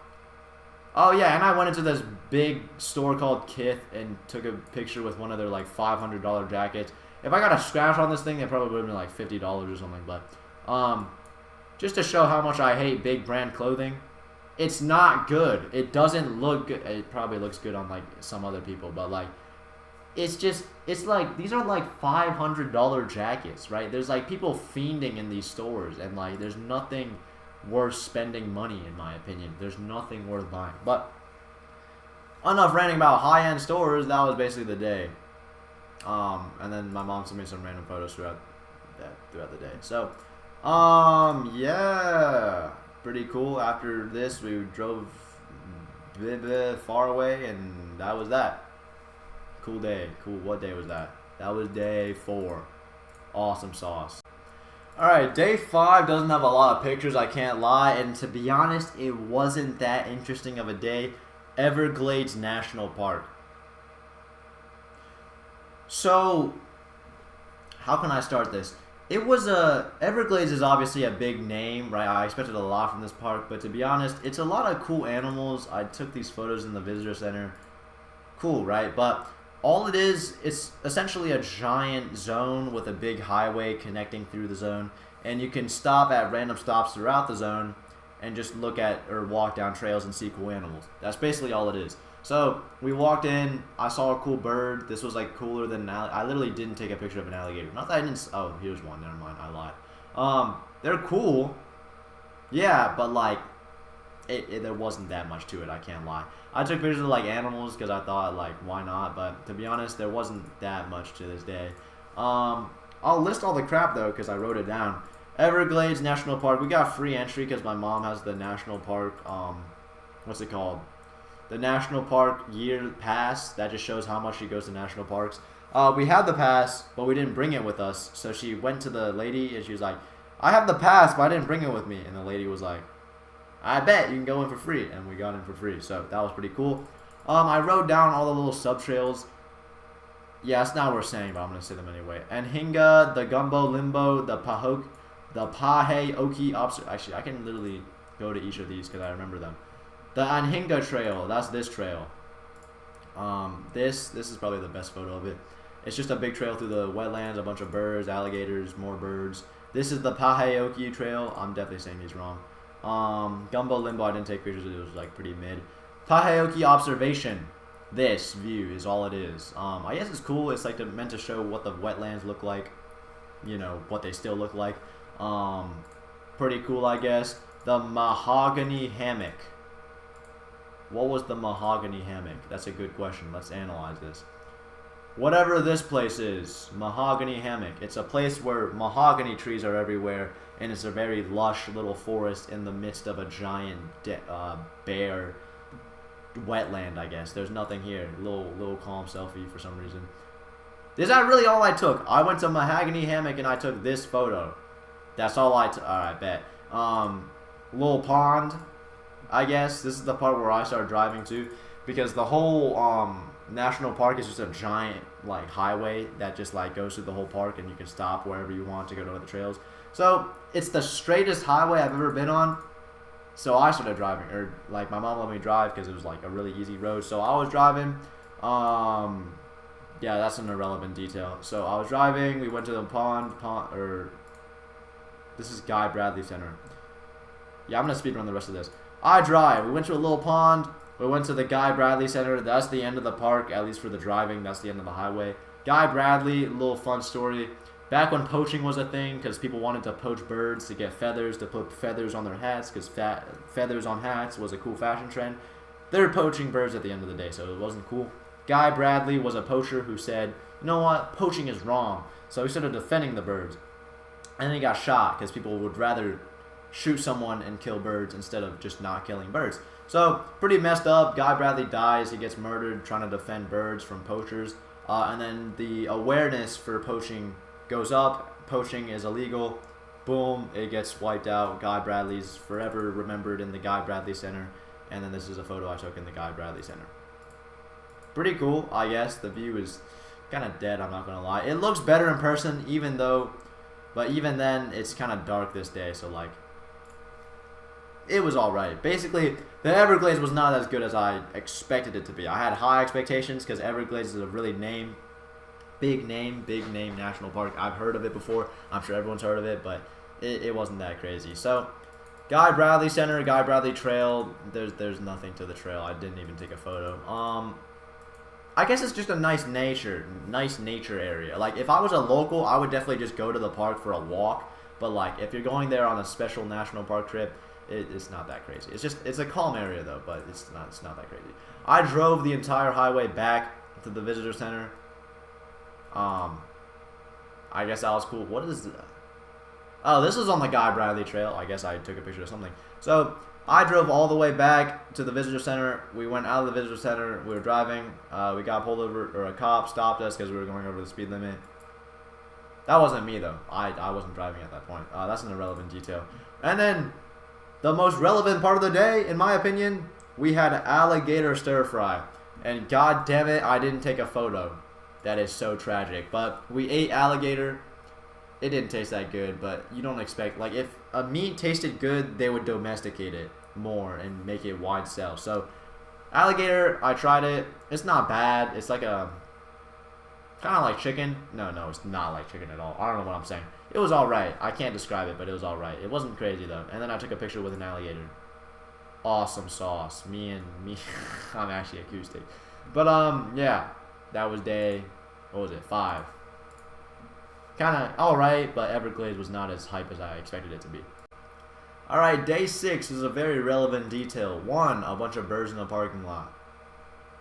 oh yeah, and I went into this big store called Kith and took a picture with one of their like $500 jackets. If I got a scratch on this thing, it probably would have been like $50 or something. But just to show how much I hate big brand clothing, it's not good. It doesn't look good. It probably looks good on like some other people, but like it's like these are like $500 jackets, right? There's like people fiending in these stores, and like there's nothing worth spending money, in my opinion. There's nothing worth buying. But enough ranting about high-end stores. That was basically the day. And then my mom sent me some random photos throughout the day. So yeah, pretty cool. After this, we drove far away, and that was that. Cool day. Cool. What day was that? That was day 4. Awesome sauce. Alright, day 5 doesn't have a lot of pictures, I can't lie, and to be honest, it wasn't that interesting of a day. Everglades National Park. So, how can I start this? Everglades is obviously a big name, right? I expected a lot from this park, but to be honest, it's a lot of cool animals. I took these photos in the visitor center. Cool, right? But all it is, it's essentially a giant zone with a big highway connecting through the zone, and you can stop at random stops throughout the zone and just look at or walk down trails and see cool animals. That's basically all it is. So we walked in, I saw a cool bird. This was like cooler than an alligator. I literally didn't take a picture of an alligator. Not that I didn't. Oh, here's one. Never mind. I lied. They're cool. Yeah, but like, there wasn't that much to it. I can't lie. I took pictures of like animals because I thought like, why not? But to be honest, there wasn't that much to this day. I'll list all the crap though because I wrote it down. Everglades National Park. We got free entry because my mom has the national park. What's it called? The national park year pass. That just shows how much she goes to national parks. We had the pass, but we didn't bring it with us. So she went to the lady and she was like, "I have the pass, but I didn't bring it with me." And the lady was like, "I bet you can go in for free," and we got in for free. So that was pretty cool. I wrote down all the little sub trails. Yeah, it's not worth saying, but I'm gonna say them anyway. Anhinga, the Gumbo Limbo, the Pahe Oki Observation. Actually, I can literally go to each of these because I remember them. The Anhinga Trail. That's this trail. This is probably the best photo of it. It's just a big trail through the wetlands, a bunch of birds, alligators, more birds. This is the Paheoki Trail. I'm definitely saying these wrong. Gumbo Limbo, I didn't take pictures. It was like pretty mid. Paheoki Observation. This view is all it is. I guess it's cool. It's like meant to show what the wetlands look like. You know, what they still look like. Pretty cool, I guess. The Mahogany Hammock. What was the Mahogany Hammock? That's a good question. Let's analyze this. Whatever this place is, Mahogany Hammock. It's a place where mahogany trees are everywhere, and it's a very lush little forest in the midst of a giant bare wetland, I guess. There's nothing here. Little calm selfie for some reason. Is that really all I took? I went to Mahogany Hammock and I took this photo. That's all I took. Alright, bet. Little pond, I guess. This is the part where I start driving to, because the whole national park is just a giant like highway that just like goes through the whole park, and you can stop wherever you want to go to other trails. So it's the straightest highway I've ever been on. So I started driving, or like my mom let me drive because it was like a really easy road. So I was driving. Yeah, that's an irrelevant detail. So I was driving. We went to the pond, or this is Guy Bradley Center. Yeah, I'm gonna speedrun the rest of this. I drive. We went to a little pond. We went to the Guy Bradley Center. That's the end of the park, at least for the driving. That's the end of the highway. Guy Bradley, a little fun story. Back when poaching was a thing, because people wanted to poach birds to get feathers, to put feathers on their hats, because feathers on hats was a cool fashion trend. They're poaching birds at the end of the day, so it wasn't cool. Guy Bradley was a poacher who said, "You know what? Poaching is wrong." So he started defending the birds. And then he got shot, because people would rather shoot someone and kill birds instead of just not killing birds. So, pretty messed up. Guy Bradley dies. He gets murdered trying to defend birds from poachers. And then the awareness for poaching goes up. Poaching is illegal. Boom, it gets wiped out. Guy Bradley's forever remembered in the Guy Bradley Center. And then this is a photo I took in the Guy Bradley Center. Pretty cool, I guess. The view is kind of dead, I'm not going to lie. It looks better in person, but even then, it's kind of dark this day, so like, it was alright. Basically, the Everglades was not as good as I expected it to be. I had high expectations because Everglades is a really big name national park. I've heard of it before. I'm sure everyone's heard of it, but it wasn't that crazy. So, Guy Bradley Center, Guy Bradley Trail, there's nothing to the trail. I didn't even take a photo. I guess it's just a nice nature area. Like, if I was a local, I would definitely just go to the park for a walk. But like, if you're going there on a special national park trip, it's not that crazy. It's a calm area though, but it's not that crazy. I drove the entire highway back to the visitor center. I guess that was cool. What is that? Oh, this is on the Guy Bradley Trail. I guess I took a picture of something. So I drove all the way back to the visitor center. We went out of the visitor center. We were driving. We got pulled over, or a cop stopped us because we were going over the speed limit. That wasn't me though. I wasn't driving at that point. That's an irrelevant detail. And then the most relevant part of the day, in my opinion, we had alligator stir fry. And god damn it, I didn't take a photo. That is so tragic. But we ate alligator. It didn't taste that good, but you don't expect, like, if a meat tasted good, they would domesticate it more and make it wide sell. So alligator, I tried it. It's not bad. It's like a kind of like chicken. No, it's not like chicken at all. I don't know what I'm saying. It was alright. I can't describe it, but it was alright. It wasn't crazy though. And then I took a picture with an alligator. Awesome sauce. Me. I'm actually acoustic. But yeah, that was day, what was it, 5. Kind of alright, but Everglades was not as hype as I expected it to be. Alright, day 6 is a very relevant detail. 1, a bunch of birds in the parking lot.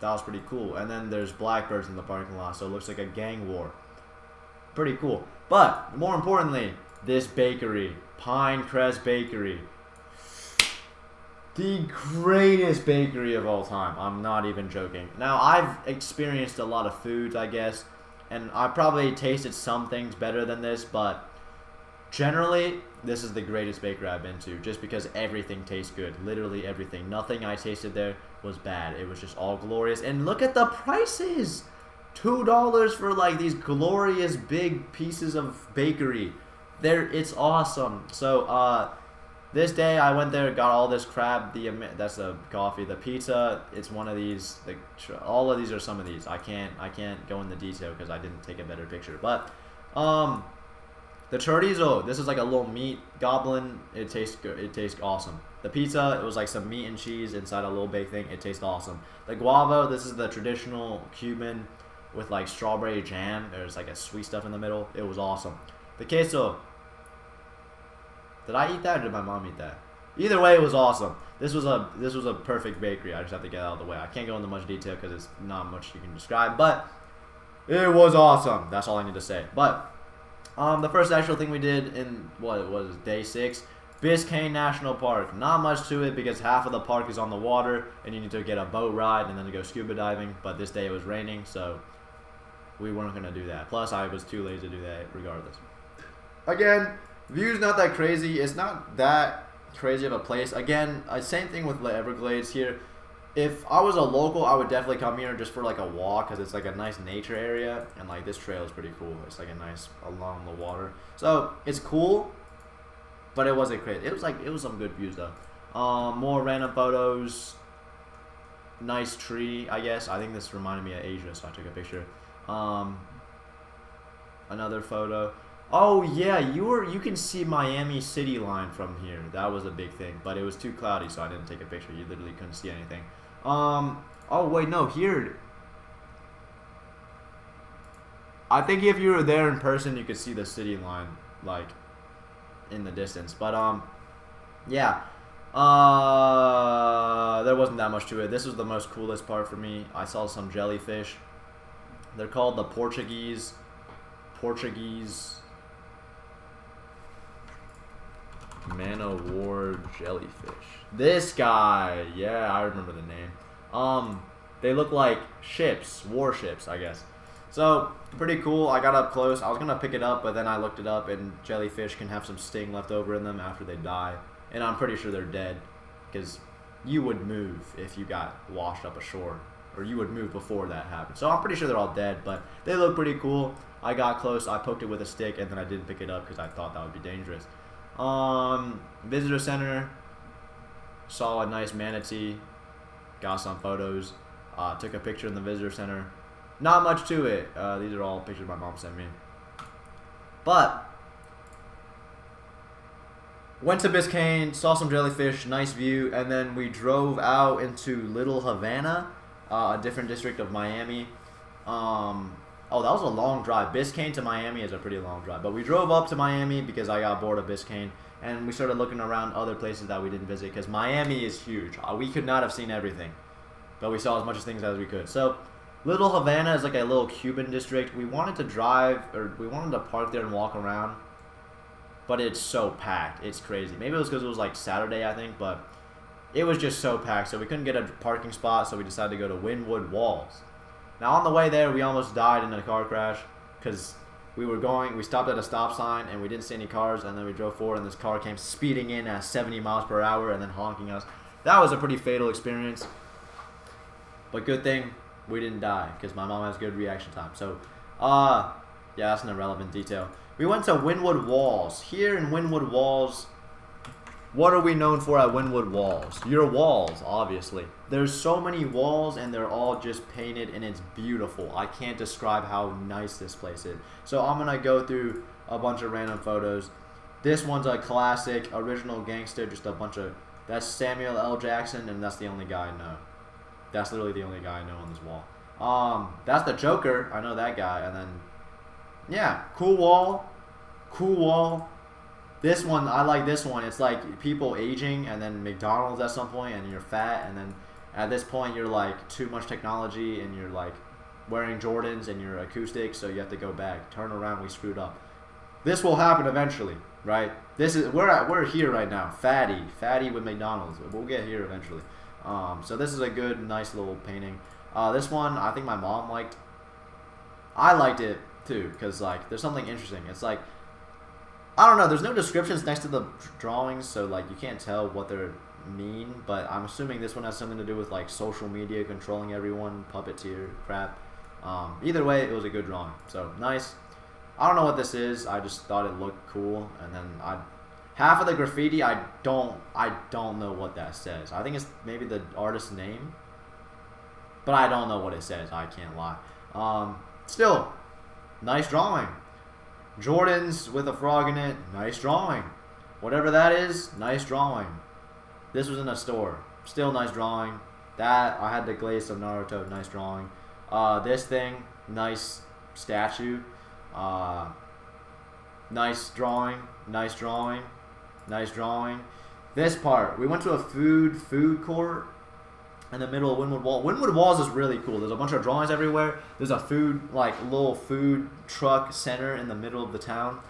That was pretty cool. And then there's blackbirds in the parking lot, so it looks like a gang war. Pretty cool. But, more importantly, this bakery, Pinecrest Bakery. The greatest bakery of all time. I'm not even joking. Now, I've experienced a lot of foods, I guess, and I probably tasted some things better than this, but generally, this is the greatest bakery I've been to, just because everything tastes good. Literally everything. Nothing I tasted there was bad. It was just all glorious. And look at the prices! $2 for like these glorious big pieces of bakery. It's awesome. So, this day I went there, got all this crap. That's the coffee. The pizza, it's one of these. All of these are some of these. I can't go into detail because I didn't take a better picture. But the chorizo, this is like a little meat goblin. It tastes good. It tastes awesome. The pizza, it was like some meat and cheese inside a little baked thing. It tastes awesome. The guava, this is the traditional Cuban with like strawberry jam. There's like a sweet stuff in the middle. It was awesome. The queso. Did I eat that or did my mom eat that? Either way, it was awesome. This was a perfect bakery. I just have to get out of the way. I can't go into much detail because it's not much you can describe, but it was awesome. That's all I need to say. But the first actual thing we did in what was day 6, Biscayne National Park. Not much to it because half of the park is on the water and you need to get a boat ride and then to go scuba diving. But this day it was raining, so we weren't gonna do that. Plus, I was too lazy to do that regardless. Again. View's not that crazy. It's not that crazy of a place. Again, same thing with the Everglades here. If I was a local, I would definitely come here just for like a walk because it's like a nice nature area. And like this trail is pretty cool. It's like a nice along the water. So it's cool, but it wasn't crazy. It was some good views though. More random photos. Nice tree, I guess. I think this reminded me of Asia, so I took a picture. Another photo. Oh yeah, you can see Miami city line from here. That was a big thing, but it was too cloudy, so I didn't take a picture. You literally couldn't see anything. Oh wait, no, here. I think if you were there in person, you could see the city line like in the distance. But yeah. There wasn't that much to it. This was the most coolest part for me. I saw some jellyfish. They're called the Portuguese Man of War jellyfish. This guy, yeah, I remember the name. They look like ships, warships, I guess. So pretty cool. I got up close. I was gonna pick it up, but then I looked it up, and jellyfish can have some sting left over in them after they die, and I'm pretty sure they're dead, because you would move if you got washed up ashore, or you would move before that happened. So I'm pretty sure they're all dead, but they look pretty cool. I got close. I poked it with a stick, and then I didn't pick it up because I thought that would be dangerous. Visitor center, saw a nice manatee, got some photos, took a picture in the visitor center. Not much to it. These are all pictures my mom sent me. But went to Biscayne, saw some jellyfish, nice view, and then we drove out into Little Havana, a different district of Miami. Oh, that was a long drive. Biscayne to Miami is a pretty long drive. But we drove up to Miami because I got bored of Biscayne. And we started looking around other places that we didn't visit because Miami is huge. We could not have seen everything. But we saw as much things as we could. So, Little Havana is like a little Cuban district. We wanted to park there and walk around. But it's so packed. It's crazy. Maybe it was because it was like Saturday, I think. But it was just so packed. So we couldn't get a parking spot. So we decided to go to Wynwood Walls. Now, on the way there, we almost died in a car crash because we stopped at a stop sign and we didn't see any cars, and then we drove forward and this car came speeding in at 70 miles per hour and then honking us. That was a pretty fatal experience, but good thing we didn't die because my mom has good reaction time. So, yeah, that's an irrelevant detail. We went to Wynwood Walls. Here in Wynwood Walls, what are we known for at Wynwood Walls? Your walls, obviously. There's so many walls and they're all just painted and it's beautiful. I can't describe how nice this place is. So I'm going to go through a bunch of random photos. This one's a classic, original gangster, just a bunch of... That's Samuel L. Jackson and that's the only guy I know. That's literally the only guy I know on this wall. That's the Joker. I know that guy. And then, yeah, cool wall. Cool wall. This one, I like this one. It's like people aging and then McDonald's at some point and you're fat and then at this point you're like too much technology and you're like wearing Jordans and you're acoustic, so you have to go back. Turn around, we screwed up. this will happen eventually, right? This is we're here right now. Fatty with McDonald's. We'll get here eventually. So this is a good, nice little painting. This one, I think my mom liked. I liked it too, because like there's something interesting. It's like, I don't know, there's no descriptions next to the drawings, so like you can't tell what they're mean, but I'm assuming this one has something to do with like social media controlling everyone, puppeteer crap. Either way, it was a good drawing. So nice. I don't know what this is. I just thought it looked cool, and then half of the graffiti I don't know what that says. I think it's maybe the artist's name, but I don't know what it says. I can't lie. Still, nice drawing. Jordans with a frog in it, nice drawing. Whatever that is, nice drawing. This was in a store, still nice drawing. That, I had to glaze some Naruto, nice drawing. This thing, nice statue. Nice drawing, nice drawing, nice drawing. This part, we went to a food court in the middle of Wynwood Wall. Wynwood Walls is really cool. There's a bunch of drawings everywhere. There's a little food truck center in the middle of the town.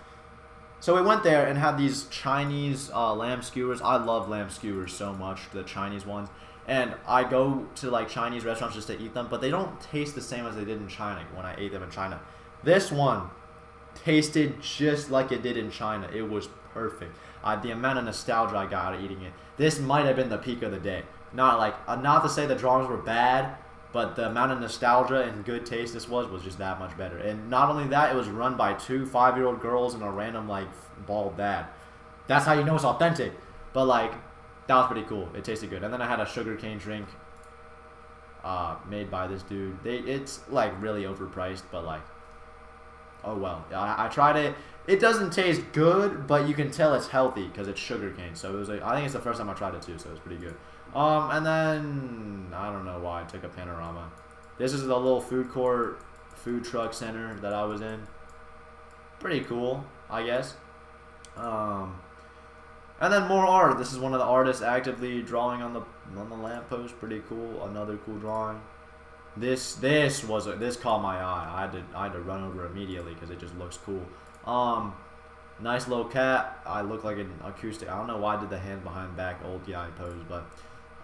So we went there and had these Chinese lamb skewers. I love lamb skewers so much, the Chinese ones. And I go to like Chinese restaurants just to eat them, but they don't taste the same as they did in China when I ate them in China. This one tasted just like it did in China. It was perfect. The amount of nostalgia I got out of eating it. This might have been the peak of the day. Not to say the drawings were bad, but the amount of nostalgia and good taste this was just that much better. And not only that, it was run by 2 5-year-old girls and a random like bald dad. That's how you know it's authentic. But like, that was pretty cool. It tasted good. And then I had a sugarcane drink made by this dude. It's like really overpriced, but like, oh well. I tried it. It doesn't taste good, but you can tell it's healthy because it's sugarcane. So it was I think it's the first time I tried it too, so it's pretty good. And then I don't know why I took a panorama. This is the little food court, food truck center that I was in. Pretty cool, I guess. And then more art. This is one of the artists actively drawing on the lamppost. Pretty cool. Another cool drawing. This caught my eye. I had to run over immediately because it just looks cool. Nice little cat. I look like an acoustic. I don't know why I did the hand behind back old guy pose, but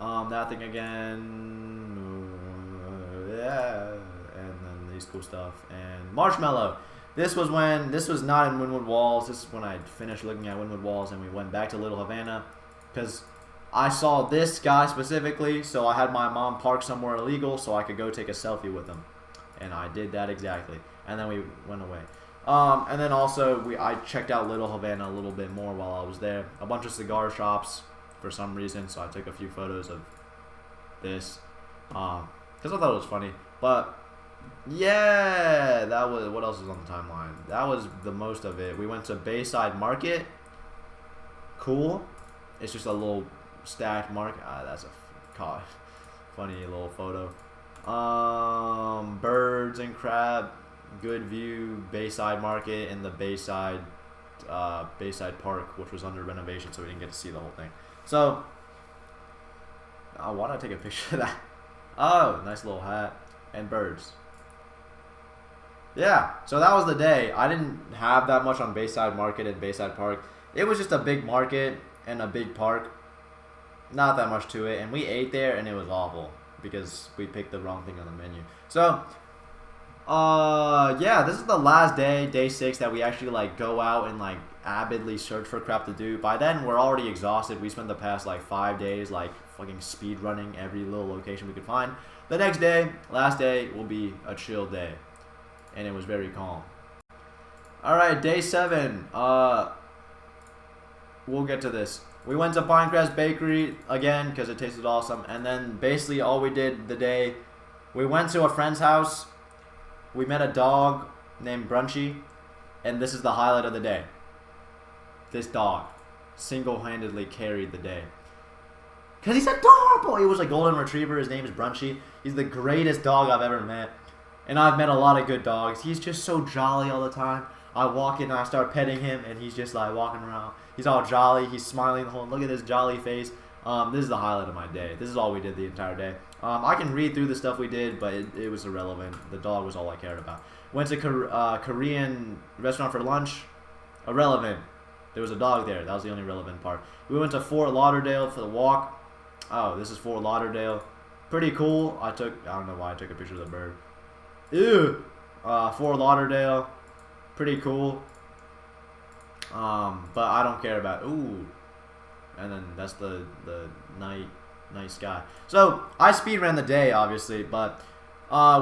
that thing again. Yeah, and then these cool stuff and marshmallow. This was not in Wynwood Walls. This is when I finished looking at Wynwood Walls and we went back to Little Havana because I saw this guy specifically, so I had my mom park somewhere illegal so I could go take a selfie with him. And I did that exactly. And then we went away. And then also, I checked out Little Havana a little bit more while I was there. A bunch of cigar shops for some reason, so I took a few photos of this. Because I thought it was funny. But, yeah, that was, what else was on the timeline? That was the most of it. We went to Bayside Market. Cool. It's just a little stacked market. That's a funny little photo. Birds and crab. Good view. Bayside Market and the Bayside Park, which was under renovation, so we didn't get to see the whole thing. So, why did I take a picture of that? Oh, nice little hat and birds. Yeah, so that was the day. I didn't have that much on Bayside Market and Bayside Park. It was just a big market and a big park. Not that much to it, and we ate there, and it was awful because we picked the wrong thing on the menu. So, yeah, this is the last day, day 6, that we actually like go out and like avidly search for crap to do. By then, we're already exhausted. We spent the past like 5 days like fucking speed running every little location we could find. The next day, last day, will be a chill day, and it was very calm. All right, day 7. We'll get to this. We went to Pinecrest Bakery again because it tasted awesome, and then basically all we did the day, we went to a friend's house. We met a dog named Brunchy, and this is the highlight of the day. This dog single-handedly carried the day. Because he's adorable! He was a golden retriever. His name is Brunchy. He's the greatest dog I've ever met. And I've met a lot of good dogs. He's just so jolly all the time. I walk in and I start petting him, and he's just like walking around. He's all jolly. He's smiling the whole. Look at this jolly face. This is the highlight of my day. This is all we did the entire day. I can read through the stuff we did, but it was irrelevant. The dog was all I cared about. Went to Korean restaurant for lunch. Irrelevant. There was a dog there. That was the only relevant part. We went to Fort Lauderdale for the walk. Oh, this is Fort Lauderdale. Pretty cool. I don't know why I took a picture of the bird. Ew. Fort Lauderdale. Pretty cool. But I don't care about. Ooh. And then that's the night sky. So I speed ran the day, obviously, but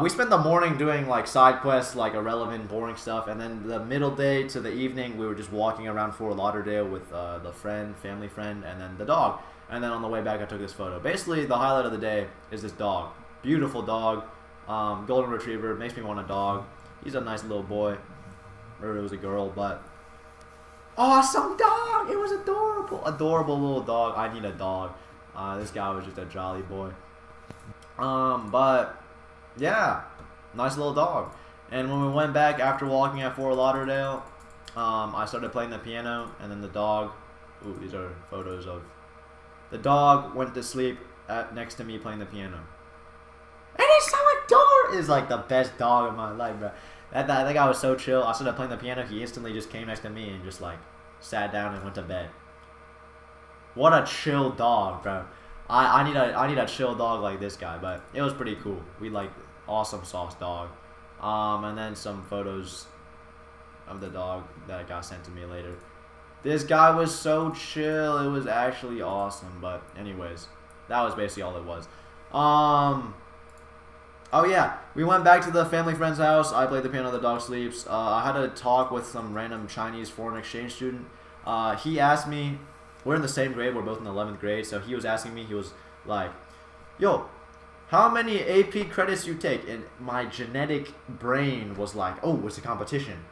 we spent the morning doing like side quests, like irrelevant, boring stuff, and then the middle day to the evening we were just walking around Fort Lauderdale with the family friend, and then the dog. And then on the way back I took this photo. Basically, the highlight of the day is this dog. Beautiful dog, golden retriever. Makes me want a dog. He's a nice little boy, or it was a girl, but awesome dog. It was adorable little dog. I need a dog. This guy was just a jolly boy. But yeah, nice little dog. And when we went back after walking at Fort Lauderdale, I started playing the piano, and then the dog. Ooh, these are photos of the dog went to sleep next to me playing the piano. And he's so adorable. It's like the best dog in my life, bro. That guy was so chill. I started playing the piano. He instantly just came next to me and just like sat down and went to bed. What a chill dog, bro. I need a chill dog like this guy, but it was pretty cool. We like awesome sauce dog. And then some photos of the dog that got sent to me later. This guy was so chill. It was actually awesome. But anyways, that was basically all it was. Oh yeah, we went back to the family friend's house. I played the piano, the dog sleeps. I had a talk with some random Chinese foreign exchange student. He asked me, we're in the same grade, we're both in the 11th grade, so he was asking me, he was like, yo, how many AP credits you take? And my genetic brain was like, oh, it's a competition.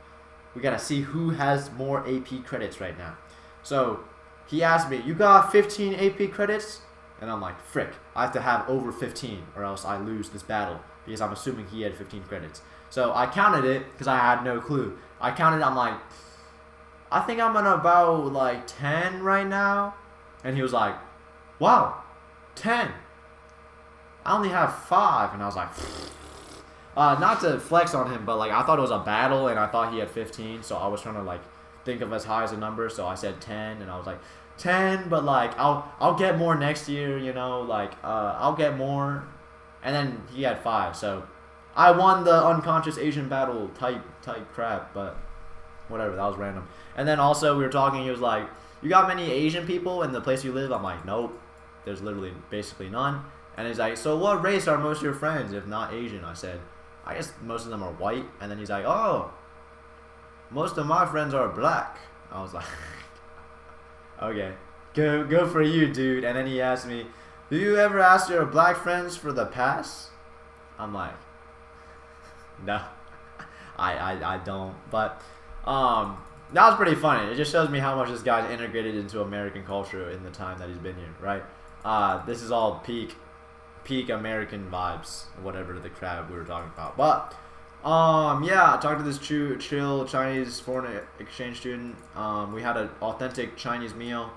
We gotta see who has more AP credits right now. So he asked me, you got 15 AP credits? And I'm like, frick, I have to have over 15 or else I lose this battle, because I'm assuming he had 15 credits. So I counted it because I had no clue. I counted, I'm like, I think I'm on about like 10 right now. And he was like, wow, 10. I only have 5. And I was like, not to flex on him, but like I thought it was a battle and I thought he had 15. So I was trying to like think of as high as a number. So I said 10 and I was like, 10, but like I'll get more next year, you know, like I'll get more. And then he had 5. So I won the unconscious Asian battle type crap, but whatever, that was random. And then also we were talking, he was like, you got many Asian people in the place you live? I'm like, nope, there's literally basically none. And he's like, so what race are most of your friends if not Asian? I said, I guess most of them are white. And then he's like, oh, most of my friends are black. I was like, okay, go for you, dude. And then he asked me, do you ever ask your black friends for the pass? I'm like, no, I don't. But that was pretty funny. It just shows me how much this guy's integrated into American culture in the time that he's been here, right? This is all peak American vibes, whatever the crap we were talking about. But yeah, I talked to this chill Chinese foreign exchange student. We had an authentic Chinese meal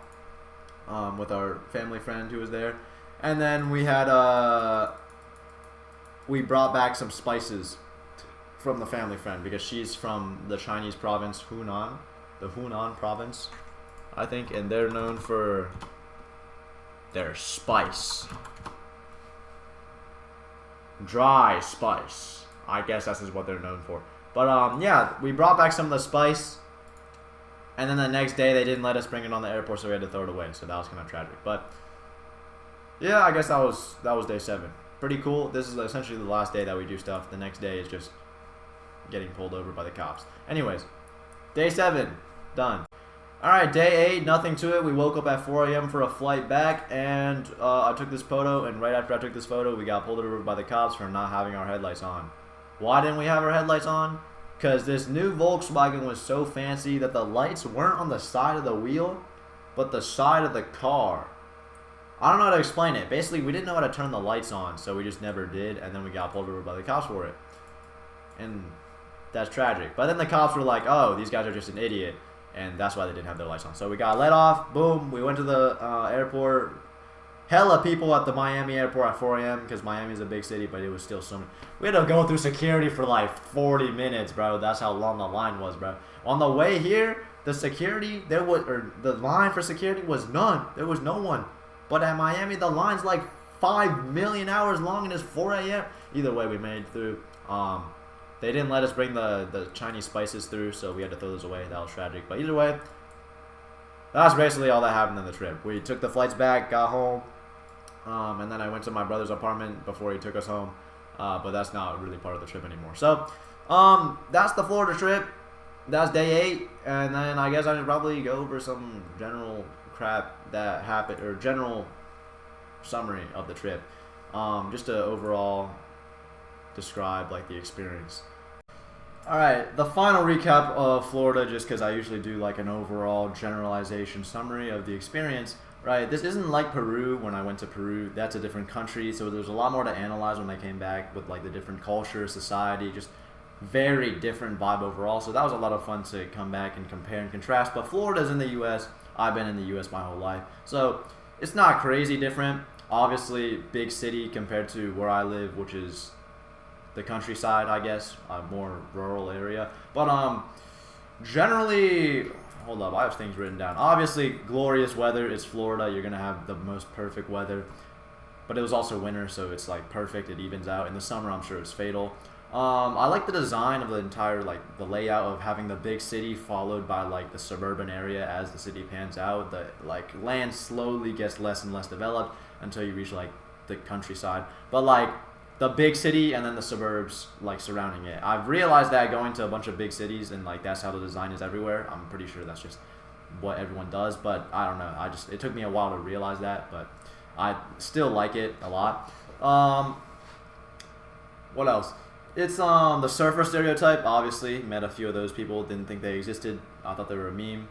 with our family friend who was there, and then we had we brought back some spices from the family friend because she's from the Chinese province Hunan, the Hunan province, I think, and they're known for their spice, dry spice. I guess that's just what they're known for. But yeah, we brought back some of the spice, and then the next day they didn't let us bring it on the airport, so we had to throw it away. So that was kind of tragic. But yeah, I guess that was day 7. Pretty cool. This is essentially the last day that we do stuff. The next day is just getting pulled over by the cops. Anyways, day 7 done. Alright, day 8, nothing to it. We woke up at 4 a.m. for a flight back, and I took this photo, and right after I took this photo, we got pulled over by the cops for not having our headlights on. Why didn't we have our headlights on? Because this new Volkswagen was so fancy that the lights weren't on the side of the wheel, but the side of the car. I don't know how to explain it. Basically, we didn't know how to turn the lights on, so we just never did, and then we got pulled over by the cops for it. And that's tragic. But then the cops were like, oh, these guys are just an idiot, and that's why they didn't have their lights on. So we got let off. Boom. We went to the airport. Hella people at the Miami airport at 4 a.m. because Miami's a big city, but it was still so many. We had to go through security for like 40 minutes, bro. That's how long the line was, bro. On the way here, the security there was, or the line for security was none. There was no one. But at Miami, the line's like 5 million hours long and it's 4 a.m. Either way, we made it through. They didn't let us bring the Chinese spices through, so we had to throw those away. That was tragic. But either way, that's basically all that happened in the trip. We took the flights back, got home, and then I went to my brother's apartment before he took us home. But that's not really part of the trip anymore. So, that's the Florida trip. That's day 8, and then I guess I should probably go over some general crap that happened, or general summary of the trip, just to overall describe like the experience. Alright, the final recap of Florida, just because I usually do like an overall generalization summary of the experience. Right, this isn't like Peru. When I went to Peru, that's a different country, so there's a lot more to analyze when I came back with like the different culture, society, just very different vibe overall. So that was a lot of fun to come back and compare and contrast. But Florida's in the U.S. I've been in the U.S. my whole life, so it's not crazy different. Obviously, big city compared to where I live, which is the countryside, I guess, a more rural area. But generally, hold up, I have things written down. Obviously, glorious weather. It's Florida. You're gonna have the most perfect weather. But it was also winter, so it's like perfect. It evens out. In the summer, I'm sure it's fatal. I like the design of the entire, like, the layout of having the big city followed by, like, the suburban area as the city pans out. The, like, land slowly gets less and less developed until you reach, like, the countryside. But, like, the big city and then the suburbs, like, surrounding it. I've realized that going to a bunch of big cities and, like, that's how the design is everywhere. I'm pretty sure that's just what everyone does, but I don't know. It took me a while to realize that, but I still like it a lot. What else? It's the surfer stereotype. Obviously, met a few of those people. Didn't think they existed. I thought they were a meme.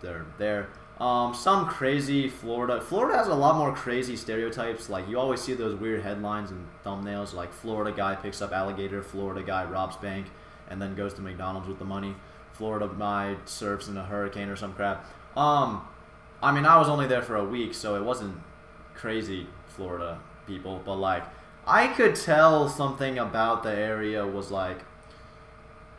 They're there. Some crazy Florida. Florida has a lot more crazy stereotypes. Like, you always see those weird headlines and thumbnails, like Florida guy picks up alligator, Florida guy robs bank, and then goes to McDonald's with the money. Florida guy surfs in a hurricane or some crap. I mean, I was only there for a week, so it wasn't crazy Florida people, but like, I could tell something about the area was like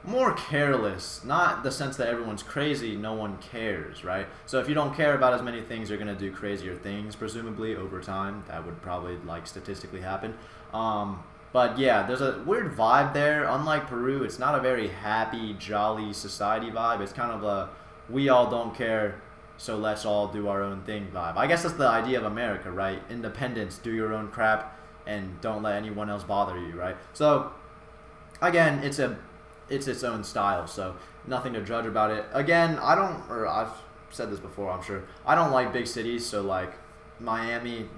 more careless. Not the sense that everyone's crazy, no one cares, right? So if you don't care about as many things, you're gonna do crazier things, presumably over time. That would probably like statistically happen. But yeah, there's a weird vibe there. Unlike Peru, it's not a very happy, jolly society vibe. It's kind of a we all don't care, so let's all do our own thing vibe. I guess that's the idea of America, right? Independence, do your own crap, and don't let anyone else bother you, right? So again, it's its own style, so nothing to judge about it. Again, I've said this before, I'm sure, I don't like big cities, so like Miami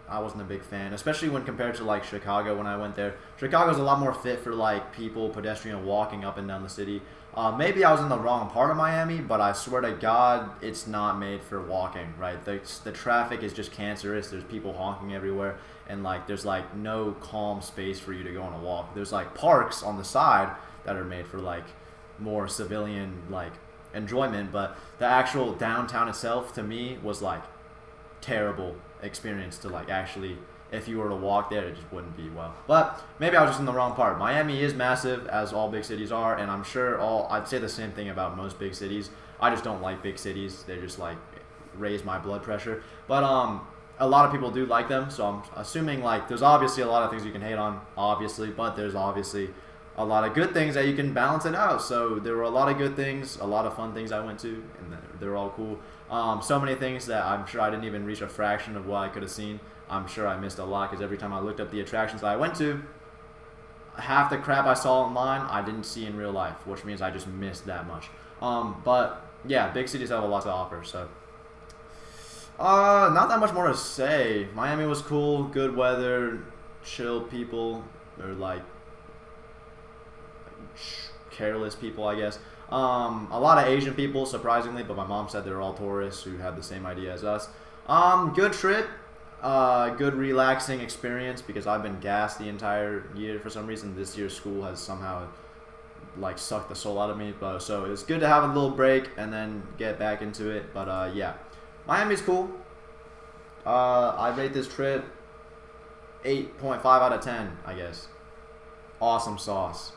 I wasn't a big fan, especially when compared to like Chicago when I went there. Chicago's a lot more fit for like people, pedestrian walking up and down the city. Maybe I was in the wrong part of Miami, but I swear to God, it's not made for walking, right? The traffic is just cancerous. There's people honking everywhere, and like there's like no calm space for you to go on a walk. There's like parks on the side that are made for like more civilian like enjoyment, but the actual downtown itself to me was like terrible experience to like actually, if you were to walk there, it just wouldn't be well. But maybe I was just in the wrong part. Miami is massive, as all big cities are, and I'm sure I'd say the same thing about most big cities. I just don't like big cities. They just like raise my blood pressure. But a lot of people do like them, so I'm assuming like there's obviously a lot of things you can hate on, obviously, but there's obviously a lot of good things that you can balance it out. So there were a lot of good things, a lot of fun things I went to, and they're all cool. So many things that I'm sure I didn't even reach a fraction of what I could have seen. I'm sure I missed a lot because every time I looked up the attractions that I went to, half the crap I saw online I didn't see in real life, which means I just missed that much. But yeah, big cities have a lot to offer. So not that much more to say. Miami was cool, good weather, chill people, or like careless people, I guess. A lot of Asian people, surprisingly, but my mom said they're all tourists who had the same idea as us. Good trip. Good relaxing experience because I've been gassed the entire year for some reason. This year's school has somehow like sucked the soul out of me, but so it's good to have a little break and then get back into it. But yeah, Miami's cool. I rate this trip 8.5 out of 10, I guess. Awesome sauce.